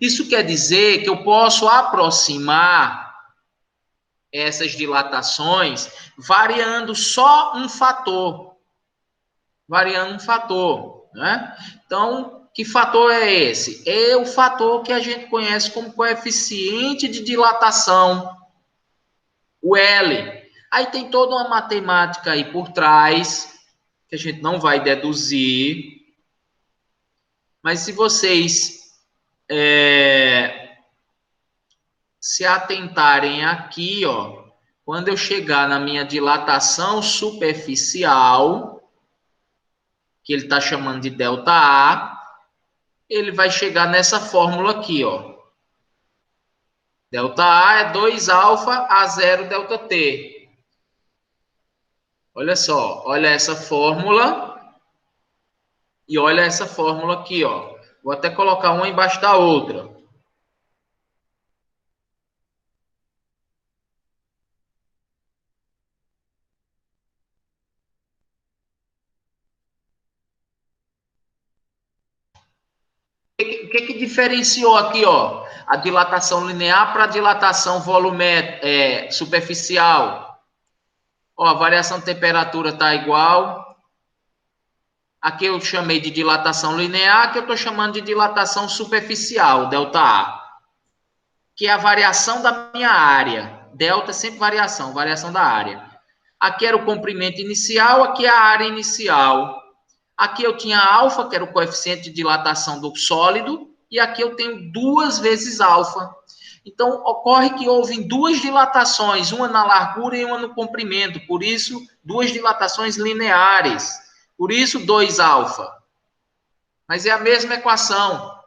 Isso quer dizer que eu posso aproximar essas dilatações variando só um fator. Né? Então, que fator é esse? É o fator que a gente conhece como coeficiente de dilatação, o L. Aí tem toda uma matemática aí por trás, que a gente não vai deduzir, mas se vocês se atentarem aqui, ó, quando eu chegar na minha dilatação superficial, que ele está chamando de ΔA, ele vai chegar nessa fórmula aqui, ó. ΔA é 2α A0 ΔT. Olha só, olha essa fórmula e olha essa fórmula aqui, ó. Vou até colocar uma embaixo da outra. O que diferenciou aqui, ó, a dilatação linear para a dilatação superficial? Ó, a variação de temperatura está igual. Aqui eu chamei de dilatação linear, aqui eu estou chamando de dilatação superficial, ΔA, que é a variação da minha área. Delta é sempre variação da área. Aqui era o comprimento inicial, aqui é a área inicial. Aqui eu tinha alfa, que era o coeficiente de dilatação do sólido, e aqui eu tenho 2 vezes alfa. Então, ocorre que houve duas dilatações, uma na largura e uma no comprimento, por isso, 2 dilatações lineares. Por isso, 2α. Mas é a mesma equação.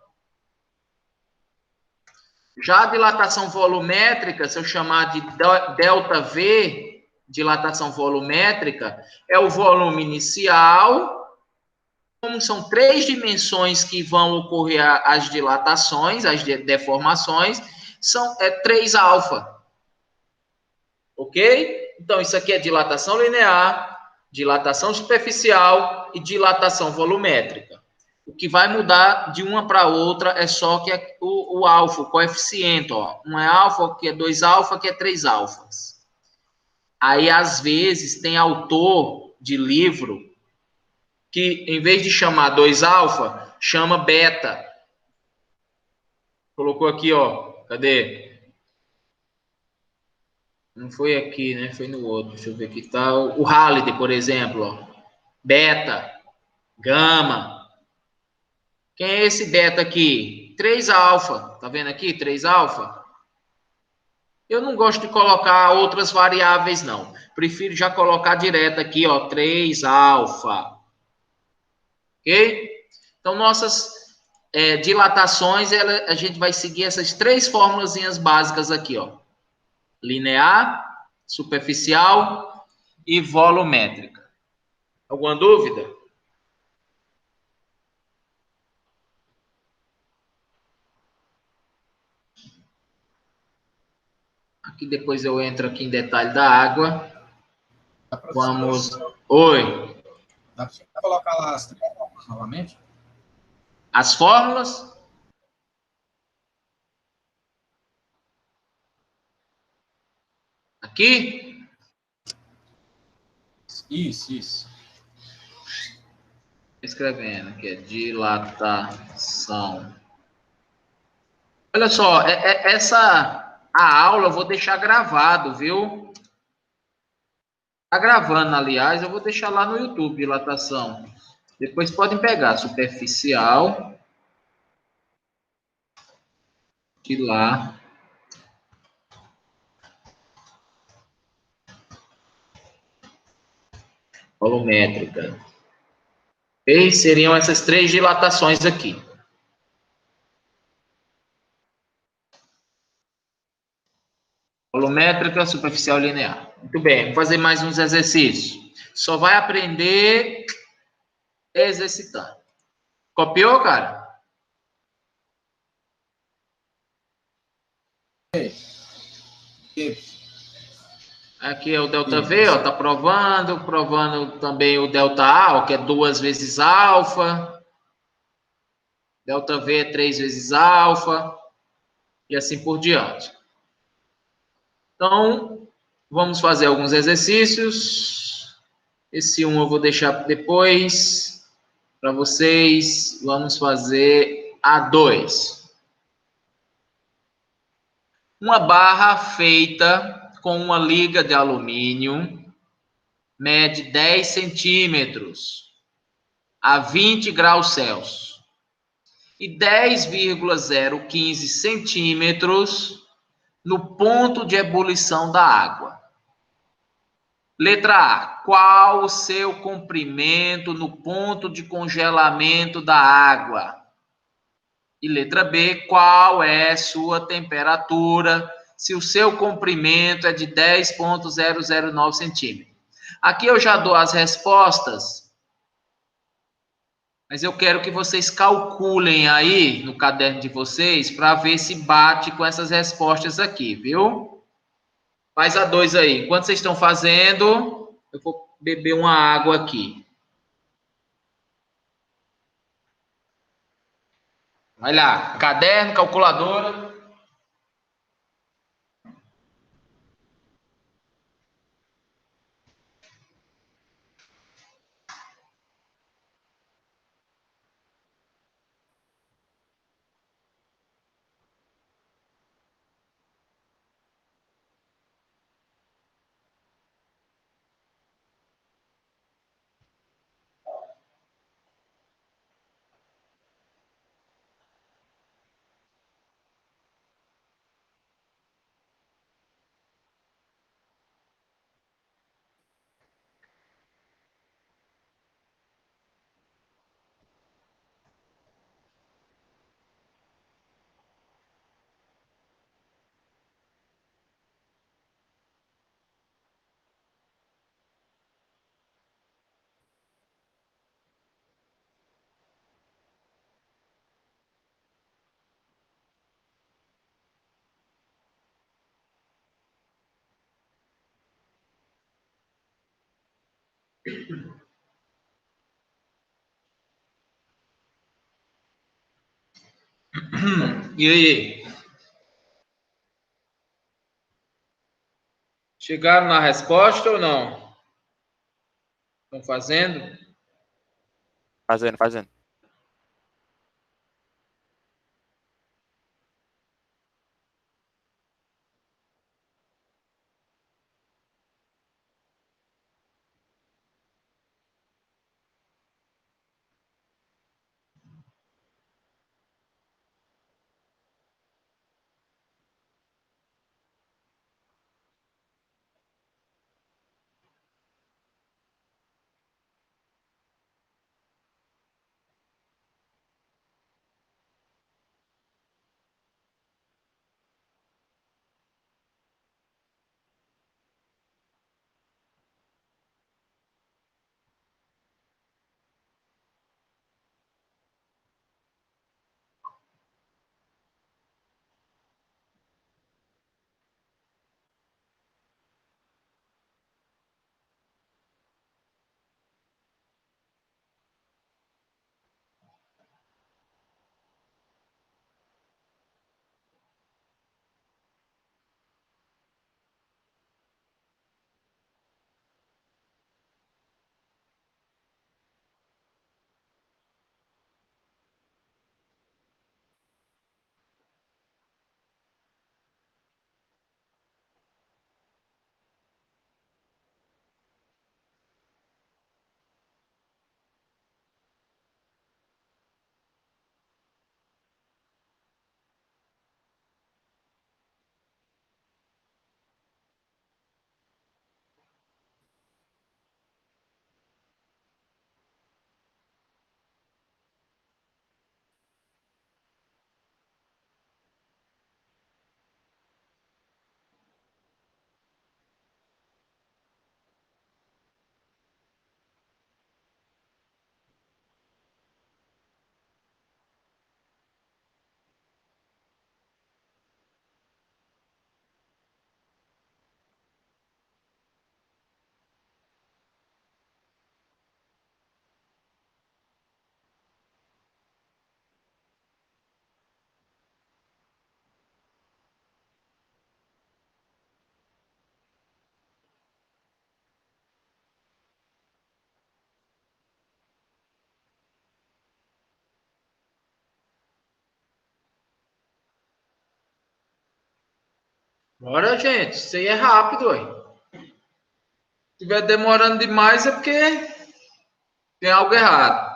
Já a dilatação volumétrica, se eu chamar de ΔV, dilatação volumétrica, é o volume inicial. Como são 3 dimensões que vão ocorrer as dilatações, as deformações, É 3 alfa. Ok? Então, isso aqui é dilatação linear, dilatação superficial e dilatação volumétrica. O que vai mudar de uma para outra é só que o alfa, o coeficiente, ó. Um é alfa, que é 2 alfa, que é 3 alfas. Aí, às vezes, tem autor de livro que, em vez de chamar 2 alfa, chama beta. Colocou aqui, ó. Cadê? Não foi aqui, né? Foi no outro. Deixa eu ver aqui. Tá o Halliday, por exemplo, ó. Beta, gama. Quem é esse beta aqui? 3 alfa. Tá vendo aqui? 3 alfa. Eu não gosto de colocar outras variáveis, não. Prefiro já colocar direto aqui, ó. 3 alfa. Ok? Então, nossas dilatações, a gente vai seguir essas 3 fórmulas básicas aqui, ó. Linear, superficial e volumétrica. Alguma dúvida? Aqui depois eu entro aqui em detalhe da água. Vamos. Oi. Dá para colocar lá as três novamente? As fórmulas? Aqui? Isso. Escrevendo aqui, dilatação. Olha só, a aula eu vou deixar gravado, viu? Tá gravando, aliás, eu vou deixar lá no YouTube, dilatação. Depois podem pegar, superficial, dilar, volumétrica. E seriam essas 3 dilatações aqui. Volumétrica, superficial e linear. Muito bem, vamos fazer mais uns exercícios. Só vai aprender exercitando. Copiou, cara? Aqui é o ΔV, ó, tá provando também o ΔA, ó, que é 2 vezes alfa. ΔV é 3 vezes alfa. E assim por diante. Então, vamos fazer alguns exercícios. Esse eu vou deixar depois para vocês. Vamos fazer A2. Uma barra feita com uma liga de alumínio mede 10 centímetros a 20 graus Celsius e 10,015 centímetros no ponto de ebulição da água. Letra A. Qual o seu comprimento no ponto de congelamento da água? E letra B. Qual é sua temperatura se o seu comprimento é de 10,009 centímetros? Aqui eu já dou as respostas, mas eu quero que vocês calculem aí no caderno de vocês para ver se bate com essas respostas aqui, viu? Faz A2 aí. Enquanto vocês estão fazendo, eu vou beber uma água aqui. Vai lá, caderno, calculadora. E aí? Chegaram na resposta ou não? Estão fazendo? Fazendo. Bora, gente. Isso aí é rápido, ué. Se estiver demorando demais é porque tem algo errado.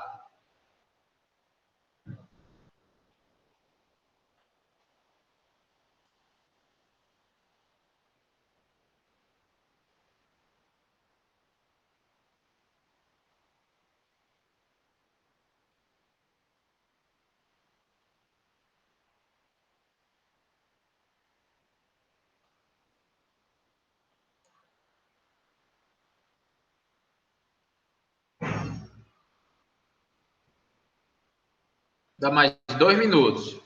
Dá mais 2 minutos.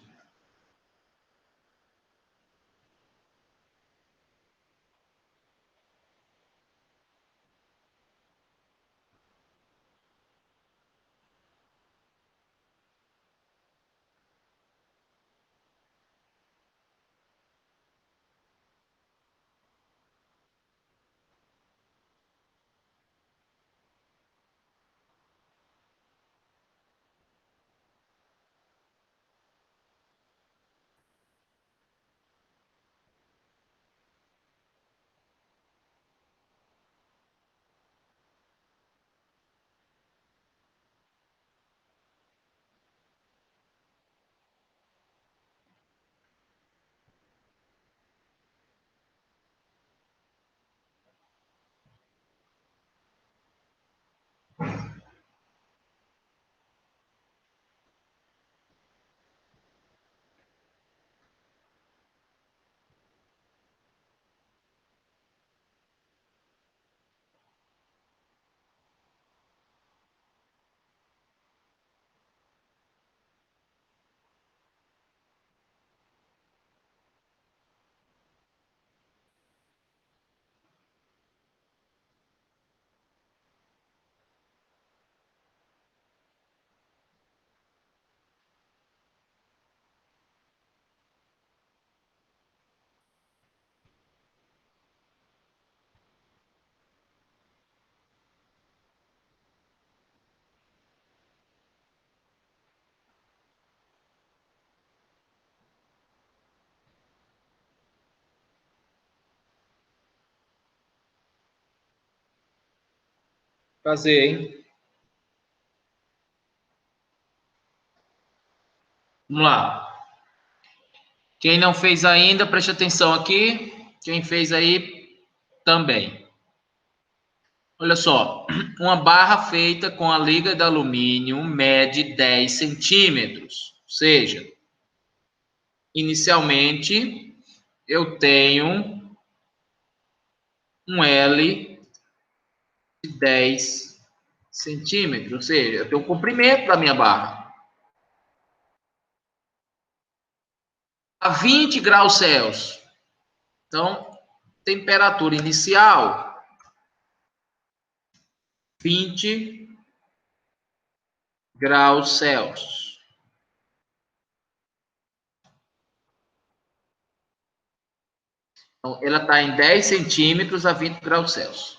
fazer, hein? Vamos lá. Quem não fez ainda, preste atenção aqui. Quem fez aí, também. Olha só, uma barra feita com a liga de alumínio mede 10 centímetros. Ou seja, inicialmente, eu tenho um L de 10 centímetros. Ou seja, eu tenho o comprimento da minha barra. A 20 graus Celsius. Então, temperatura inicial, 20 graus Celsius. Então, ela está em 10 centímetros a 20 graus Celsius.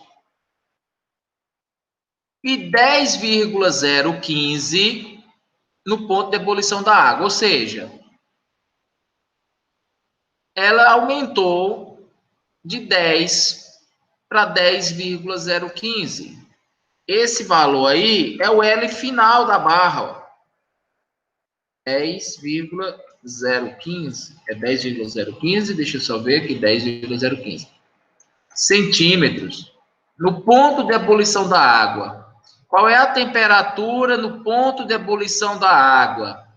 E 10,015 no ponto de ebulição da água. Ou seja, ela aumentou de 10 para 10,015. Esse valor aí é o L final da barra, ó. 10,015. É 10,015, deixa eu só ver aqui, 10,015 centímetros. No ponto de ebulição da água. Qual é a temperatura no ponto de ebulição da água?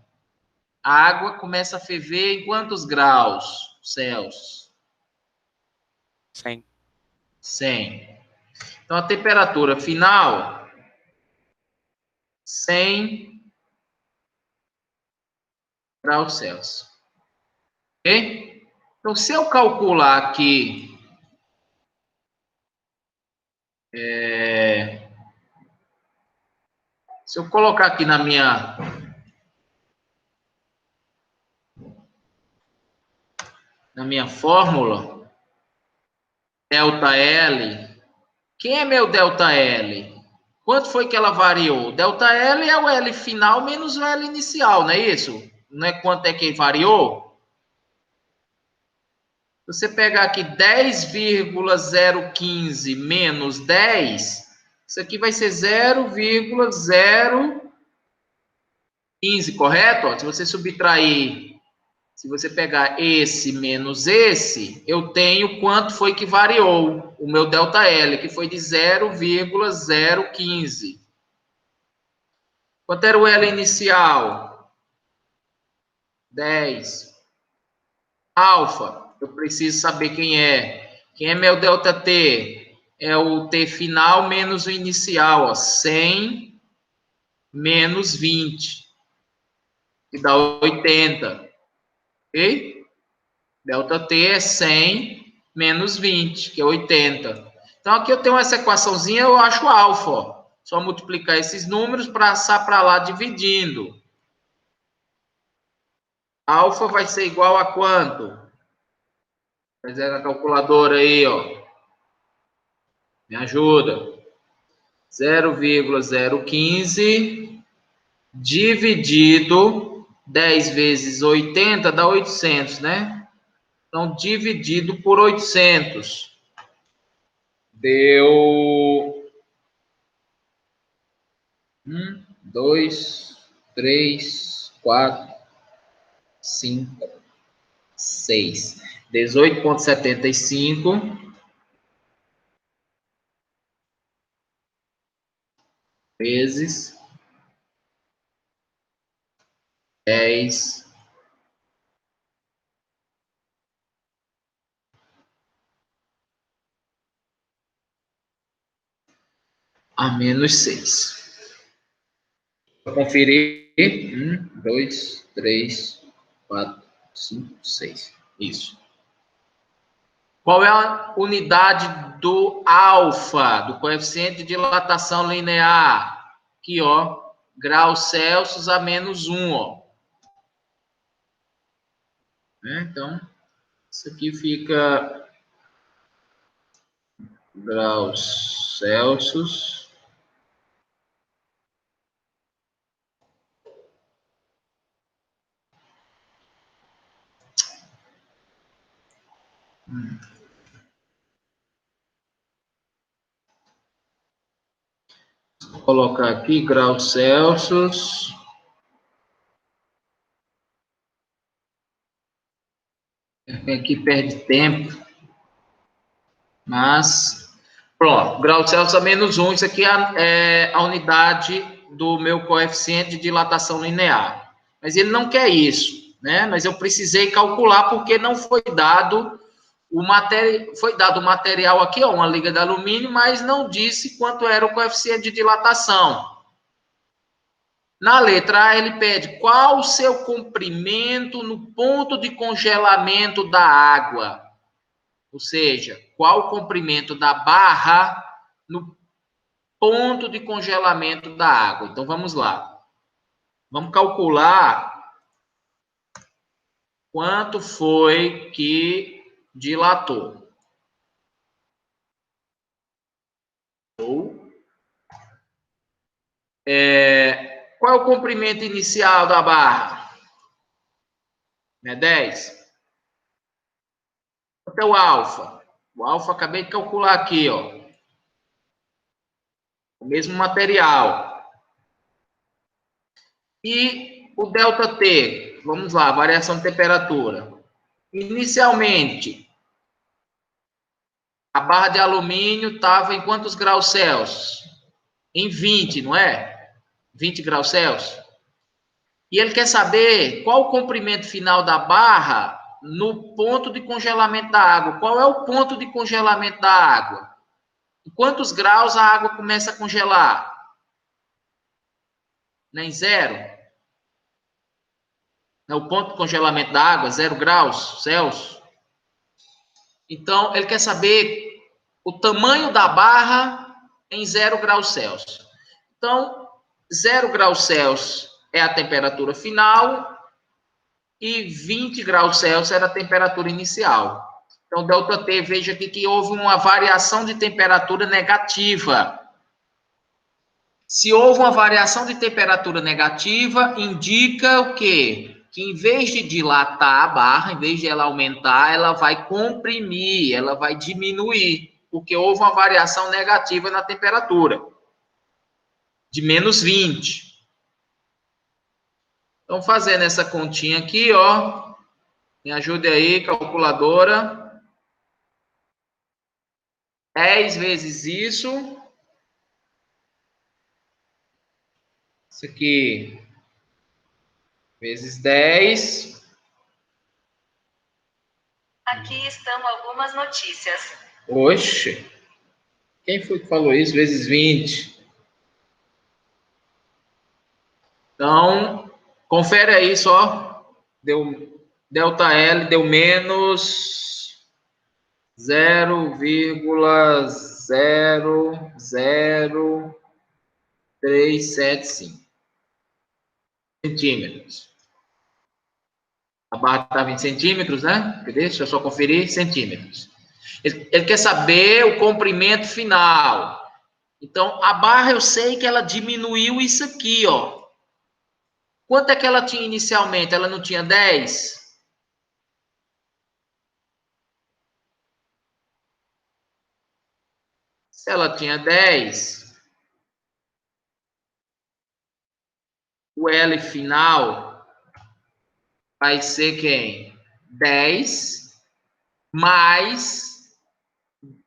A água começa a ferver em quantos graus Celsius? 100. 100. Então, a temperatura final, 100 graus Celsius. Ok? Então, se eu calcular aqui, se eu colocar aqui na minha fórmula, delta L, quem é meu delta L? Quanto foi que ela variou? Delta L é o L final menos o L inicial, não é isso? Não é quanto é que variou? Você pegar aqui 10,015 menos 10, isso aqui vai ser 0,015, correto? Ó, se você subtrair, se você pegar esse menos esse, eu tenho quanto foi que variou o meu delta L, que foi de 0,015. Quanto era o L inicial? 10. Alfa, eu preciso saber quem é. Quem é meu delta T? É o T final menos o inicial, ó, 100 menos 20, que dá 80. Ok? Delta T é 100 menos 20, que é 80. Então, aqui eu tenho essa equaçãozinha, eu acho alfa, ó. Só multiplicar esses números, passar para lá dividindo. Alfa vai ser igual a quanto? Fazer na calculadora aí, ó. Me ajuda. 0,015 dividido 10 vezes 80 dá 800, né? Então, dividido por 800. Deu 1, 2, 3, 4, 5, 6. 18,75 vezes 10 a menos 6. Vou conferir. 1, 2, 3, 4, 5, 6. Isso. Qual é a unidade do alfa, do coeficiente de dilatação linear? Aqui, ó, graus Celsius a menos 1, ó. Então, isso aqui fica graus Celsius Vou colocar aqui graus Celsius. Aqui perde tempo. Mas, pronto, grau Celsius a menos 1. Isso aqui é a unidade do meu coeficiente de dilatação linear. Mas ele não quer isso, né? Mas eu precisei calcular porque não foi dado o material. Foi dado o material aqui, ó, uma liga de alumínio, mas não disse quanto era o coeficiente de dilatação. Na letra A, ele pede qual o seu comprimento no ponto de congelamento da água. Ou seja, qual o comprimento da barra no ponto de congelamento da água. Então, vamos lá. Vamos calcular quanto foi que dilatou. Qual é o comprimento inicial da barra? É 10. Quanto é o alfa? O alfa acabei de calcular aqui, ó. O mesmo material. E o delta T? Vamos lá, variação de temperatura. Inicialmente, a barra de alumínio estava em quantos graus Celsius? Em 20, não é? 20 graus Celsius. E ele quer saber qual o comprimento final da barra no ponto de congelamento da água. Qual é o ponto de congelamento da água? Em quantos graus a água começa a congelar? Nem 0? O ponto de congelamento da água, 0 graus Celsius. Então, ele quer saber o tamanho da barra em 0 graus Celsius. Então, 0 graus Celsius é a temperatura final e 20 graus Celsius era a temperatura inicial. Então, delta T, veja aqui que houve uma variação de temperatura negativa. Se houve uma variação de temperatura negativa, indica o quê? Que em vez de dilatar a barra, em vez de ela aumentar, ela vai comprimir, ela vai diminuir, porque houve uma variação negativa na temperatura, de menos 20. Então, fazendo essa continha aqui, ó, me ajude aí, calculadora. 10 vezes isso. Isso aqui, vezes 10. Aqui estão algumas notícias. Oxe, quem foi que falou isso? Vezes 20. Então, confere aí só. Deu delta L, deu menos 0,00375 centímetros. A barra estava em centímetros, né? Deixa eu só conferir, centímetros. Ele quer saber o comprimento final. Então, a barra, eu sei que ela diminuiu isso aqui, ó. Quanto é que ela tinha inicialmente? Ela não tinha 10? Se ela tinha 10, o L final vai ser quem? 10 mais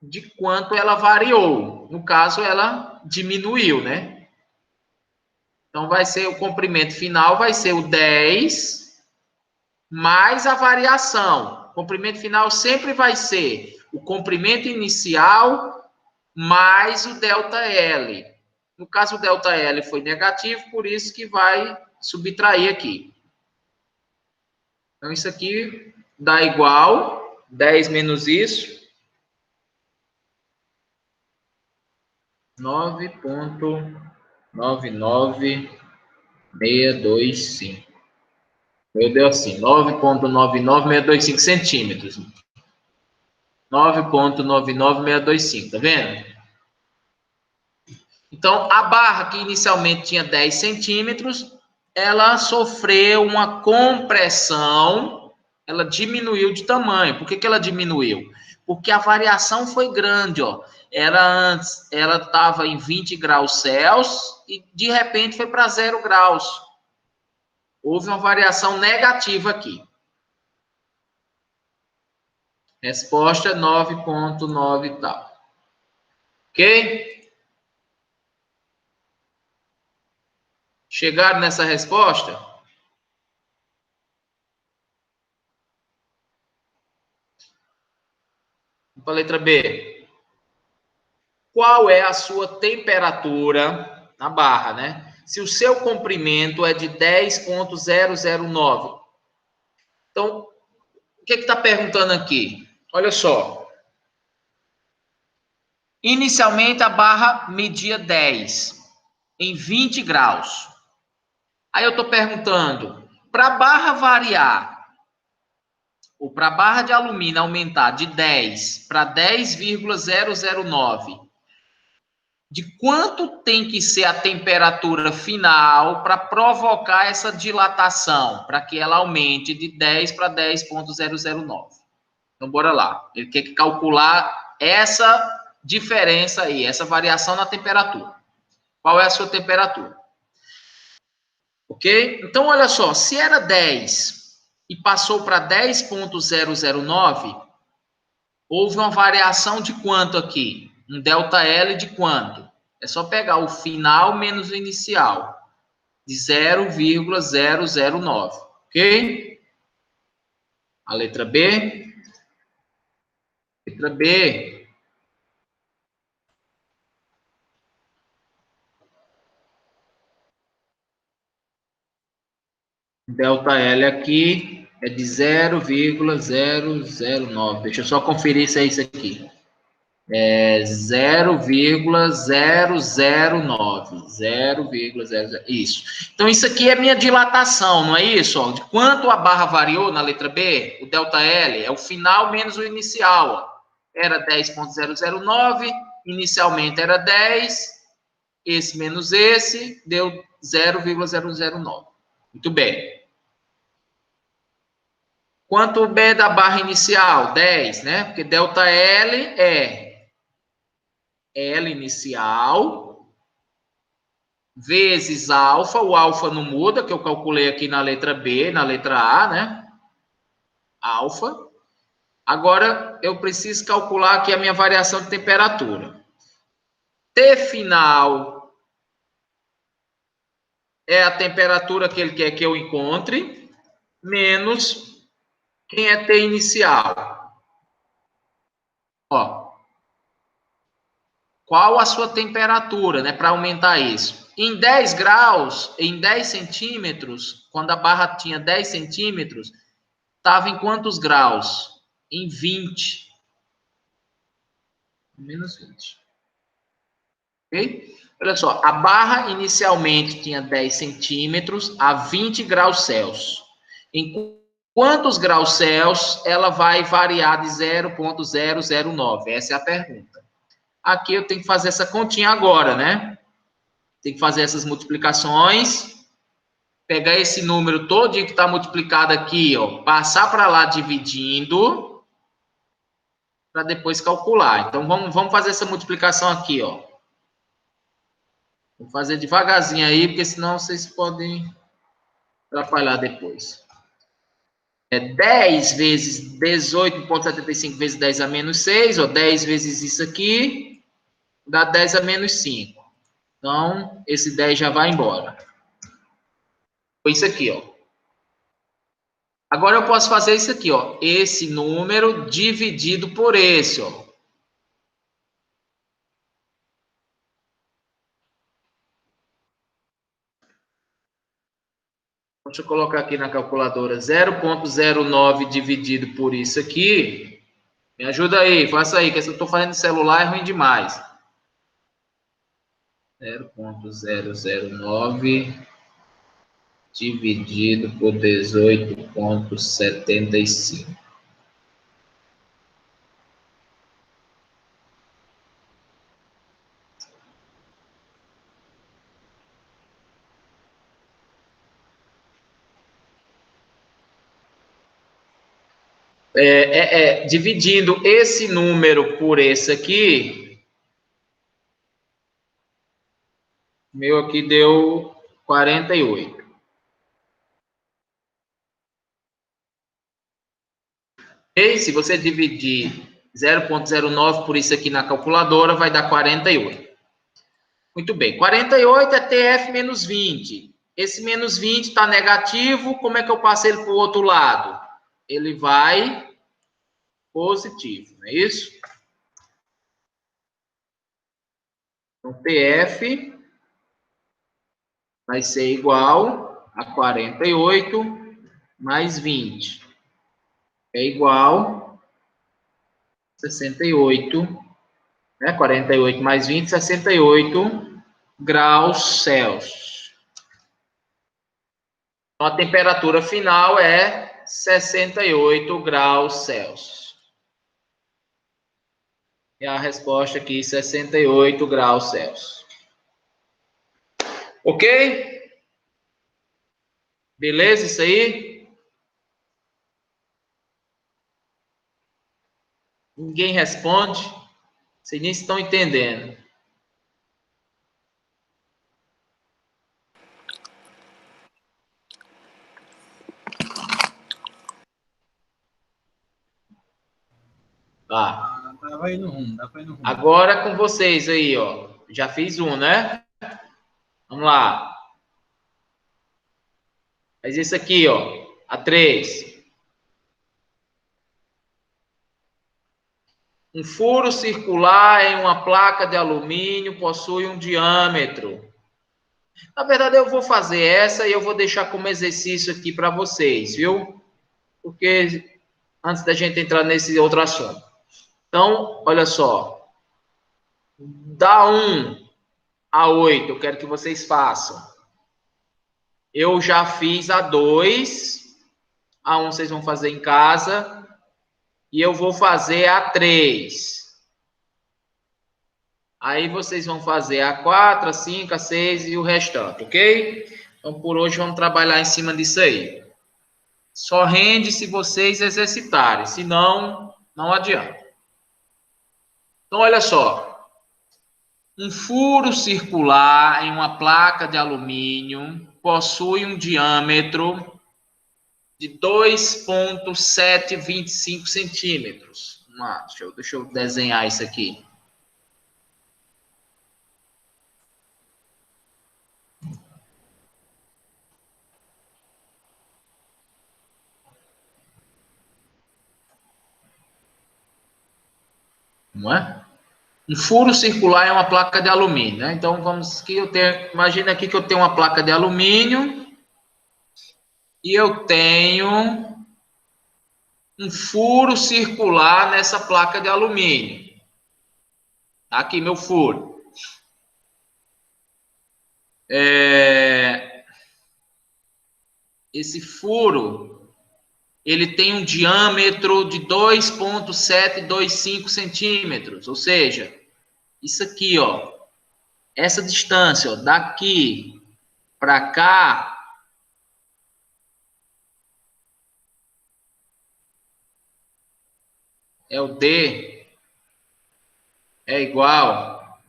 de quanto ela variou. No caso, ela diminuiu, né? Então, vai ser o comprimento final, vai ser o 10 mais a variação. O comprimento final sempre vai ser o comprimento inicial mais o delta L. No caso, o delta L foi negativo, por isso que vai subtrair aqui. Então, isso aqui dá igual 10 menos isso, 9,99625. Eu dei assim, 9,99625 centímetros. 9,99625, tá vendo? Então, a barra que inicialmente tinha 10 centímetros, ela sofreu uma compressão, ela diminuiu de tamanho. Por que ela diminuiu? Porque a variação foi grande, ó. Antes, ela estava em 20 graus Celsius e, de repente, foi para 0 graus. Houve uma variação negativa aqui. Resposta 9,9 e tal. Ok? Chegaram nessa resposta? Vamos para a letra B. Qual é a sua temperatura na barra, né? Se o seu comprimento é de 10,009. Então, o que está perguntando aqui? Olha só. Inicialmente, a barra media 10 em 20 graus. Aí eu estou perguntando, para a barra variar, ou para a barra de alumínio aumentar de 10 para 10,009, de quanto tem que ser a temperatura final para provocar essa dilatação, para que ela aumente de 10 para 10,009? Então, bora lá. Ele quer calcular essa diferença aí, essa variação na temperatura. Qual é a sua temperatura? Ok? Então, olha só, se era 10 e passou para 10,009, houve uma variação de quanto aqui? Um ΔL de quanto? É só pegar o final menos o inicial, de 0,009. Ok? A letra B. Letra B. ΔL aqui é de 0,009. Deixa eu só conferir se é isso aqui. É 0,009. 0,00. Isso. Então, isso aqui é minha dilatação, não é isso? Ó, de quanto a barra variou na letra B, o ΔL é o final menos o inicial. Ó. Era 10,009, inicialmente era 10, esse menos esse, deu 0,009. Muito bem. Quanto o B da barra inicial? 10, né? Porque ΔL é L inicial vezes alfa. O alfa não muda, que eu calculei aqui na letra B, na letra A, né? Alfa. Agora, eu preciso calcular aqui a minha variação de temperatura. T final é a temperatura que ele quer que eu encontre, menos quem é T inicial. Ó. Qual a sua temperatura, né, para aumentar isso? Em 10 graus, em 10 centímetros, quando a barra tinha 10 centímetros, estava em quantos graus? Em 20. Menos 20. Ok? Olha só, a barra inicialmente tinha 10 centímetros a 20 graus Celsius. Em quantos graus Celsius ela vai variar de 0,009? Essa é a pergunta. Aqui eu tenho que fazer essa continha agora, né? Tem que fazer essas multiplicações. Pegar esse número todo que está multiplicado aqui, ó, passar para lá dividindo, para depois calcular. Então, vamos fazer essa multiplicação aqui, ó. Vou fazer devagarzinho aí, porque senão vocês podem atrapalhar depois. É 10 vezes 18,75 vezes 10 a menos 6, ó, 10 vezes isso aqui, dá 10 a menos 5. Então, esse 10 já vai embora. Foi isso aqui, ó. Agora eu posso fazer isso aqui, ó. Esse número dividido por esse, ó. Deixa eu colocar aqui na calculadora 0,09 dividido por isso aqui. Me ajuda aí, faça aí, que se eu estou fazendo celular é ruim demais. 0,009 dividido por 18,75. Dividindo esse número por esse aqui, meu aqui deu 48. E se você dividir 0,09 por isso aqui na calculadora, vai dar 48. Muito bem. 48 é TF menos 20. Esse menos 20 está negativo. Como é que eu passo ele para o outro lado? Ele vai positivo, não é isso? Então, TF vai ser igual a 48 mais 20. É igual a 68, né? 48 mais 20, 68 graus Celsius. Então, a temperatura final é 68 graus Celsius. E a resposta aqui, 68 graus Celsius. Ok? Beleza isso aí? Ninguém responde? Vocês nem estão entendendo. Tá. Dá pra ir no rumo, dá pra ir no rumo. Agora com vocês aí, ó. Já fiz um, né? Vamos lá. Faz isso aqui, ó. A 3. Um furo circular em uma placa de alumínio possui um diâmetro. Na verdade, eu vou fazer essa e eu vou deixar como exercício aqui para vocês, viu? Porque antes da gente entrar nesse outro assunto. Então, olha só. Da 1 a 8, eu quero que vocês façam. Eu já fiz a 2. A 1 vocês vão fazer em casa. E eu vou fazer a 3. Aí vocês vão fazer a 4, a 5, a 6 e o restante, ok? Então, por hoje, vamos trabalhar em cima disso aí. Só rende se vocês exercitarem. Se não, não adianta. Então, olha só. Um furo circular em uma placa de alumínio possui um diâmetro de 2,725 centímetros. Deixa eu desenhar isso aqui. Não é? Um furo circular é uma placa de alumínio, né? Então, vamos que eu tenho, imagina aqui que eu tenho uma placa de alumínio e eu tenho um furo circular nessa placa de alumínio. Aqui meu furo. Esse furo, ele tem um diâmetro de 2,725 centímetros, ou seja, isso aqui, ó, essa distância, ó, daqui para cá, é o D, é igual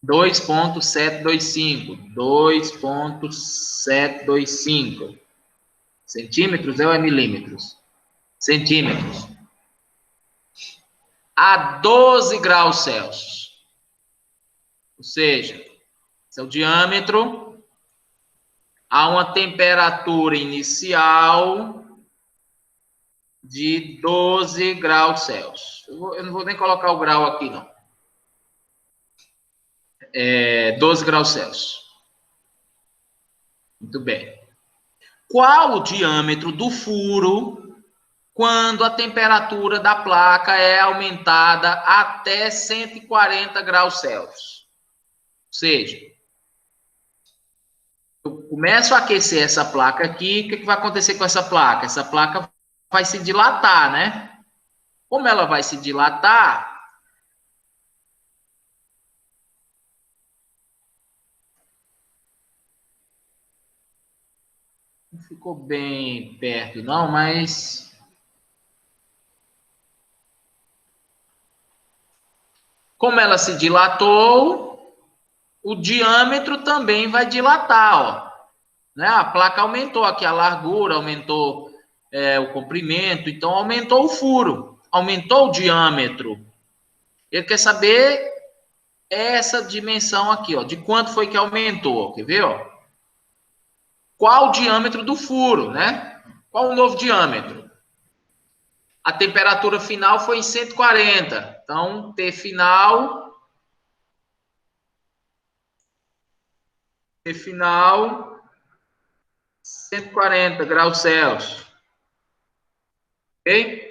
2,725 centímetros ou é milímetros? Centímetros. A 12 graus Celsius. Ou seja, esse é o diâmetro a uma temperatura inicial de 12 graus Celsius. Eu não vou nem colocar o grau aqui, não. 12 graus Celsius. Muito bem. Qual o diâmetro do furo quando a temperatura da placa é aumentada até 140 graus Celsius? Ou seja, eu começo a aquecer essa placa aqui, o que vai acontecer com essa placa? Essa placa vai se dilatar, né? Como ela vai se dilatar, não ficou bem perto, não, mas como ela se dilatou, o diâmetro também vai dilatar, ó. Né? A placa aumentou aqui a largura, aumentou o comprimento, então aumentou o furo, aumentou o diâmetro. Ele quer saber essa dimensão aqui, ó, de quanto foi que aumentou, quer ver, ó? Qual o diâmetro do furo, né? Qual o novo diâmetro? A temperatura final foi em 140, então T final 140 graus Celsius. Ok?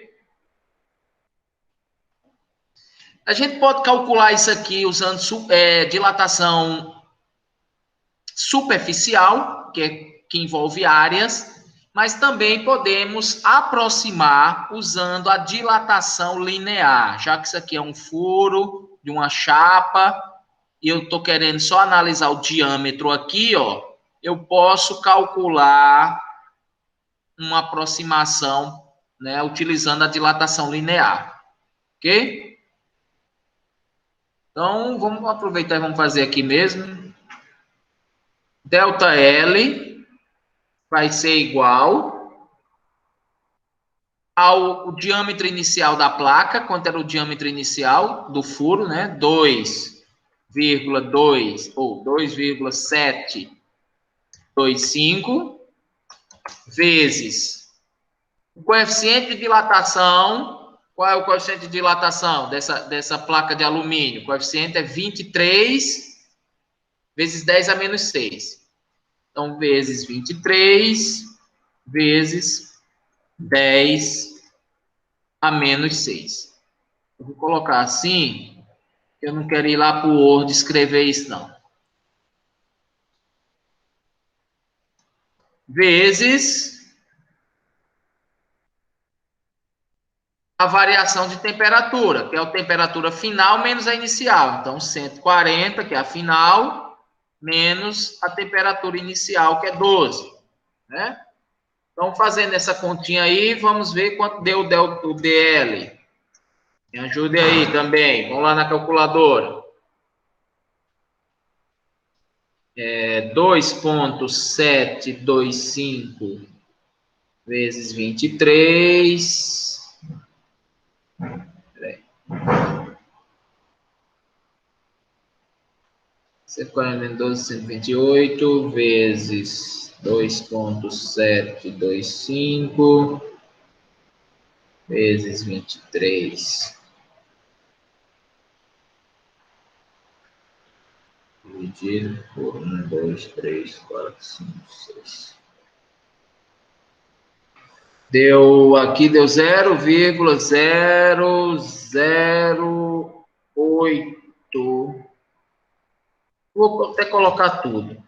A gente pode calcular isso aqui usando dilatação superficial, que envolve áreas, mas também podemos aproximar usando a dilatação linear, já que isso aqui é um furo de uma chapa, e eu estou querendo só analisar o diâmetro aqui, ó, eu posso calcular uma aproximação, né, utilizando a dilatação linear. Ok? Então, vamos aproveitar e vamos fazer aqui mesmo. Delta L vai ser igual ao diâmetro inicial da placa. Quanto era o diâmetro inicial do furo, né? 2,2 ou 2,725 vezes o coeficiente de dilatação. Qual é o coeficiente de dilatação dessa placa de alumínio? O coeficiente é 23 vezes 10 a menos 6. Então, vezes 23 vezes 10 a menos 6. Eu vou colocar assim, eu não quero ir lá para o Word escrever isso, não. Vezes a variação de temperatura, que é a temperatura final menos a inicial. Então, 140, que é a final, menos a temperatura inicial, que é 12. Né? Então, fazendo essa continha aí, vamos ver quanto deu o DL. Me ajude aí também. Vamos lá na calculadora. 2,725 vezes 23... 140 menos 12, 128, vezes 2,725, vezes 23. Dividido por 1, 2, 3, 4, 5, 6. Aqui deu 0,008. Vou até colocar tudo.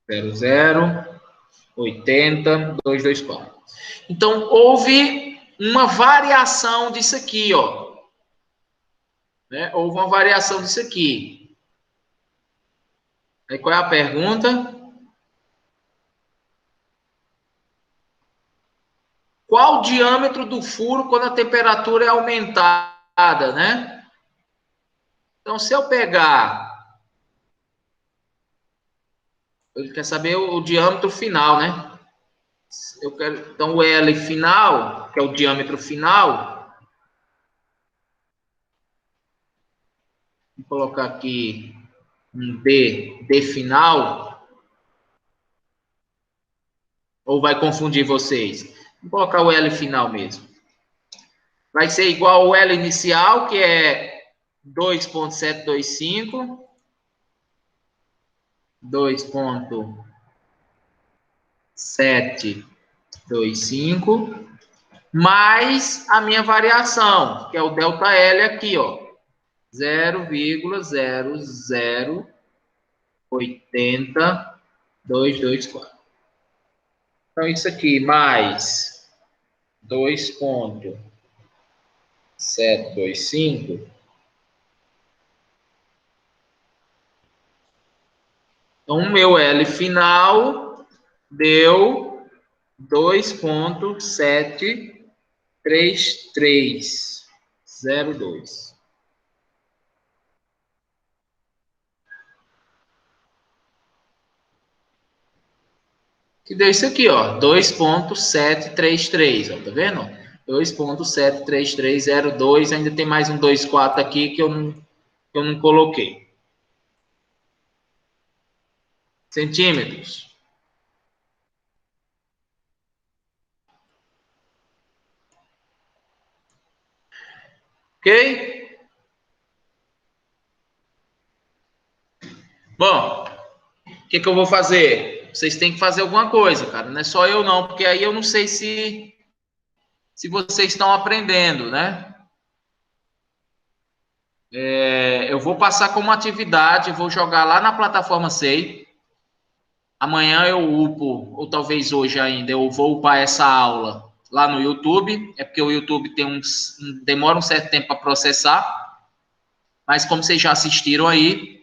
0,080,224. Então, houve uma variação disso aqui, ó. Né? Houve uma variação disso aqui. Aí, qual é a pergunta? Qual o diâmetro do furo quando a temperatura é aumentada, né? Então, se eu pegar... Ele quer saber o diâmetro final, né? Então, o L final, que é o diâmetro final. Vou colocar aqui um D final. Ou vai confundir vocês? Vou colocar o L final mesmo. Vai ser igual ao L inicial, que é 2,725. 2,725 mais a minha variação, que é o delta L aqui, ó, 0,080,224. Então, isso aqui mais 2,725. Então, o meu L final deu 2,73302. Que deu isso aqui, ó, 2.733, ó, tá vendo? 2.73302, ainda tem mais um 24 aqui que eu não coloquei. Centímetros. Ok? Bom, o que eu vou fazer? Vocês têm que fazer alguma coisa, cara. Não é só eu não, porque aí eu não sei se vocês estão aprendendo, né? Eu vou passar como atividade, vou jogar lá na plataforma SEI. Amanhã eu upo, ou talvez hoje ainda, eu vou upar essa aula lá no YouTube. É porque o YouTube demora um certo tempo para processar. Mas como vocês já assistiram aí,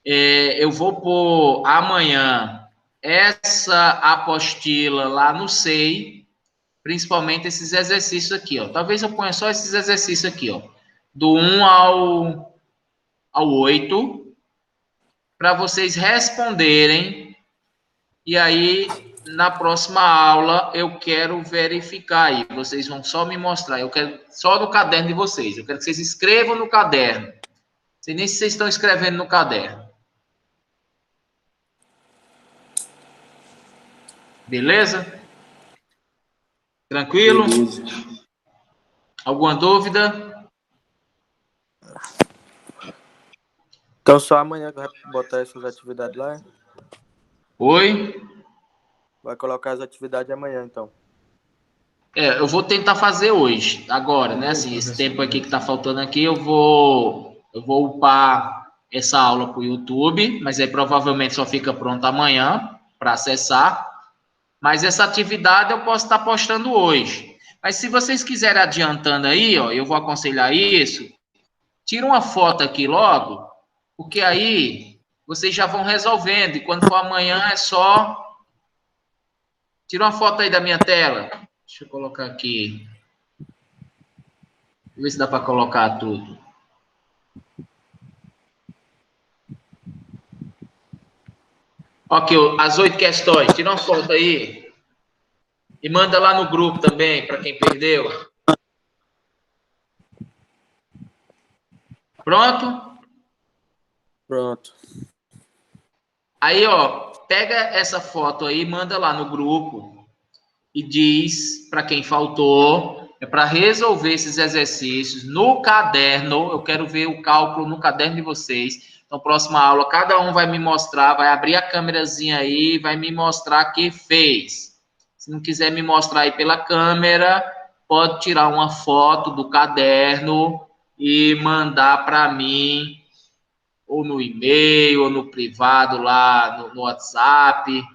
eu vou pôr amanhã essa apostila lá no SEI, principalmente esses exercícios aqui, ó. Talvez eu ponha só esses exercícios aqui, ó. Do 1 ao 8, para vocês responderem. E aí, na próxima aula, eu quero verificar aí. Vocês vão só me mostrar. Eu quero só no caderno de vocês. Eu quero que vocês escrevam no caderno. Não sei nem se vocês estão escrevendo no caderno. Beleza? Tranquilo? Beleza. Alguma dúvida? Então só amanhã que vai botar essas atividades lá? Oi? Vai colocar as atividades amanhã, então. Eu vou tentar fazer hoje, agora, né? Assim, esse tempo aqui que tá faltando aqui, eu vou upar essa aula pro YouTube, mas aí provavelmente só fica pronta amanhã para acessar. Mas essa atividade eu posso estar postando hoje. Mas se vocês quiserem adiantando aí, ó, eu vou aconselhar isso. Tira uma foto aqui logo, porque aí vocês já vão resolvendo. E quando for amanhã é só... Tira uma foto aí da minha tela. Deixa eu colocar aqui. Ver se dá para colocar tudo. Ok, as 8 questões. Tira uma foto aí. E manda lá no grupo também, para quem perdeu. Pronto? Pronto. Aí, ó, pega essa foto aí, manda lá no grupo e diz para quem faltou, é para resolver esses exercícios no caderno. Eu quero ver o cálculo no caderno de vocês. Então, próxima aula, cada um vai me mostrar, vai abrir a câmerazinha aí, vai me mostrar que fez. Se não quiser me mostrar aí pela câmera, pode tirar uma foto do caderno e mandar para mim, ou no e-mail, ou no privado lá no WhatsApp,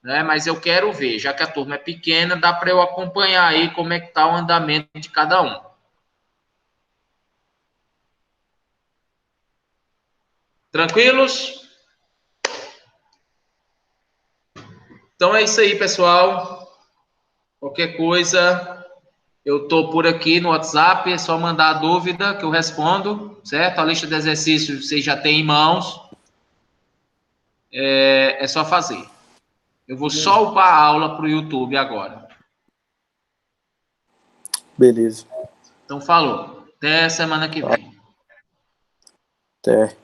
né? Mas eu quero ver, já que a turma é pequena, dá para eu acompanhar aí como é que está o andamento de cada um. Tranquilos? Então é isso aí, pessoal. Qualquer coisa, eu tô por aqui no WhatsApp, é só mandar a dúvida que eu respondo, certo? A lista de exercícios vocês já têm em mãos. É só fazer. Eu vou só upar a aula para o YouTube agora. Beleza. Então, falou. Até semana que vem. Até.